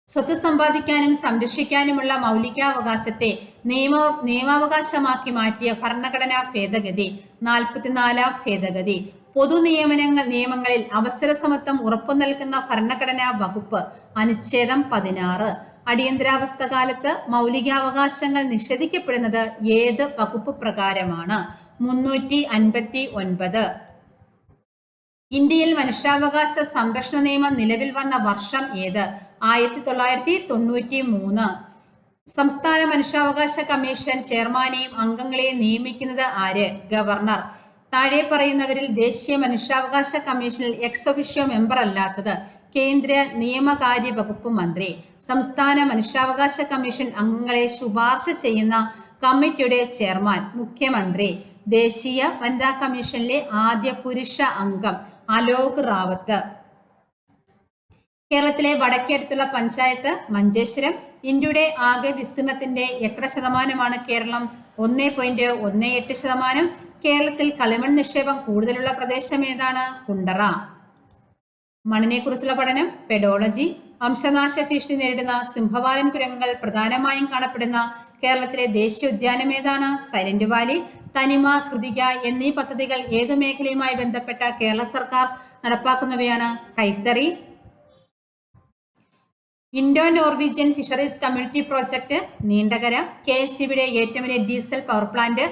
സ്വത്ത് സമ്പാദിക്കാനും സംരക്ഷിക്കാനുമുള്ള മൗലികാവകാശത്തെ നിയമാവകാശമാക്കി മാറ്റിയ ഭരണഘടനാ ഭേദഗതി 44ാം ഭേദഗതി. പൊതു നിയമങ്ങളിൽ അവസര സമത്വം ഉറപ്പു നൽകുന്ന ഭരണഘടനാ വകുപ്പ് അനുച്ഛേദം 16. അടിയന്തരാവസ്ഥ കാലത്ത് മൗലികാവകാശങ്ങൾ നിഷേധിക്കപ്പെടുന്നത് ഏത് വകുപ്പ് പ്രകാരമാണ്? 359. ഇന്ത്യയിൽ മനുഷ്യാവകാശ സംരക്ഷണ നിയമം നിലവിൽ വന്ന വർഷം ഏത്? 1993. സംസ്ഥാന മനുഷ്യാവകാശ കമ്മീഷൻ ചെയർമാനെയും അംഗങ്ങളെയും നിയമിക്കുന്നത് ആര്? ഗവർണർ. താഴെ പറയുന്നവരിൽ ദേശീയ മനുഷ്യാവകാശ കമ്മീഷനിൽ എക്സ് ഒഫീഷ്യോ മെമ്പർ അല്ലാത്തത്? കേന്ദ്ര നിയമകാര്യ വകുപ്പ് മന്ത്രി. സംസ്ഥാന മനുഷ്യാവകാശ കമ്മീഷൻ അംഗങ്ങളെ ശുപാർശ ചെയ്യുന്ന കമ്മിറ്റിയുടെ ചെയർമാൻ മുഖ്യമന്ത്രി. ദേശീയ വനിതാ കമ്മീഷനിലെ ആദ്യ പുരുഷ അംഗം അലോക് റാവത്ത്. കേരളത്തിലെ വടക്കേടുത്തുള്ള പഞ്ചായത്ത് മഞ്ചേശ്വരം. ഇന്ത്യയുടെ ആകെ വിസ്തീർണത്തിന്റെ എത്ര ശതമാനമാണ് കേരളം? 1.18%. കേരളത്തിൽ കളിമൺ നിക്ഷേപം കൂടുതലുള്ള പ്രദേശം ഏതാണ്? കുണ്ടറ. മണ്ണിനെ കുറിച്ചുള്ള പഠനം പെഡോളജി. വംശനാശ ഭീഷണി നേരിടുന്ന സിംഹവാലൻ കുരങ്ങുകൾ പ്രധാനമായും കാണപ്പെടുന്ന കേരളത്തിലെ ദേശീയോദ്യാനം ഏതാണ്? Silent Valley. തനിമ, കൃതിക എന്നീ പദ്ധതികൾ ഏതു മേഖലയുമായി ബന്ധപ്പെട്ട കേരള സർക്കാർ നടപ്പാക്കുന്നവയാണ്? കൈത്തറി. Indo Norwegian fisheries community project Neendakara. KSEBിയുടെ ഏറ്റവും വലിയ ഡീസൽ പവർ പ്ലാന്റ്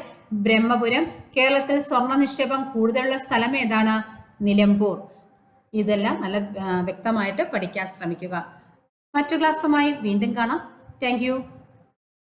ബ്രഹ്മപുരം. കേരളത്തിൽ സ്വർണ്ണ നിക്ഷേപം കൂടുതലുള്ള സ്ഥലം ഏതാണ്? നിലമ്പൂർ. ഇതെല്ലാം നല്ല വ്യക്തമായിട്ട് പഠിക്കാൻ ശ്രമിക്കുക. മറ്റു ക്ലാസ്സുമായി വീണ്ടും കാണാം. Thank you.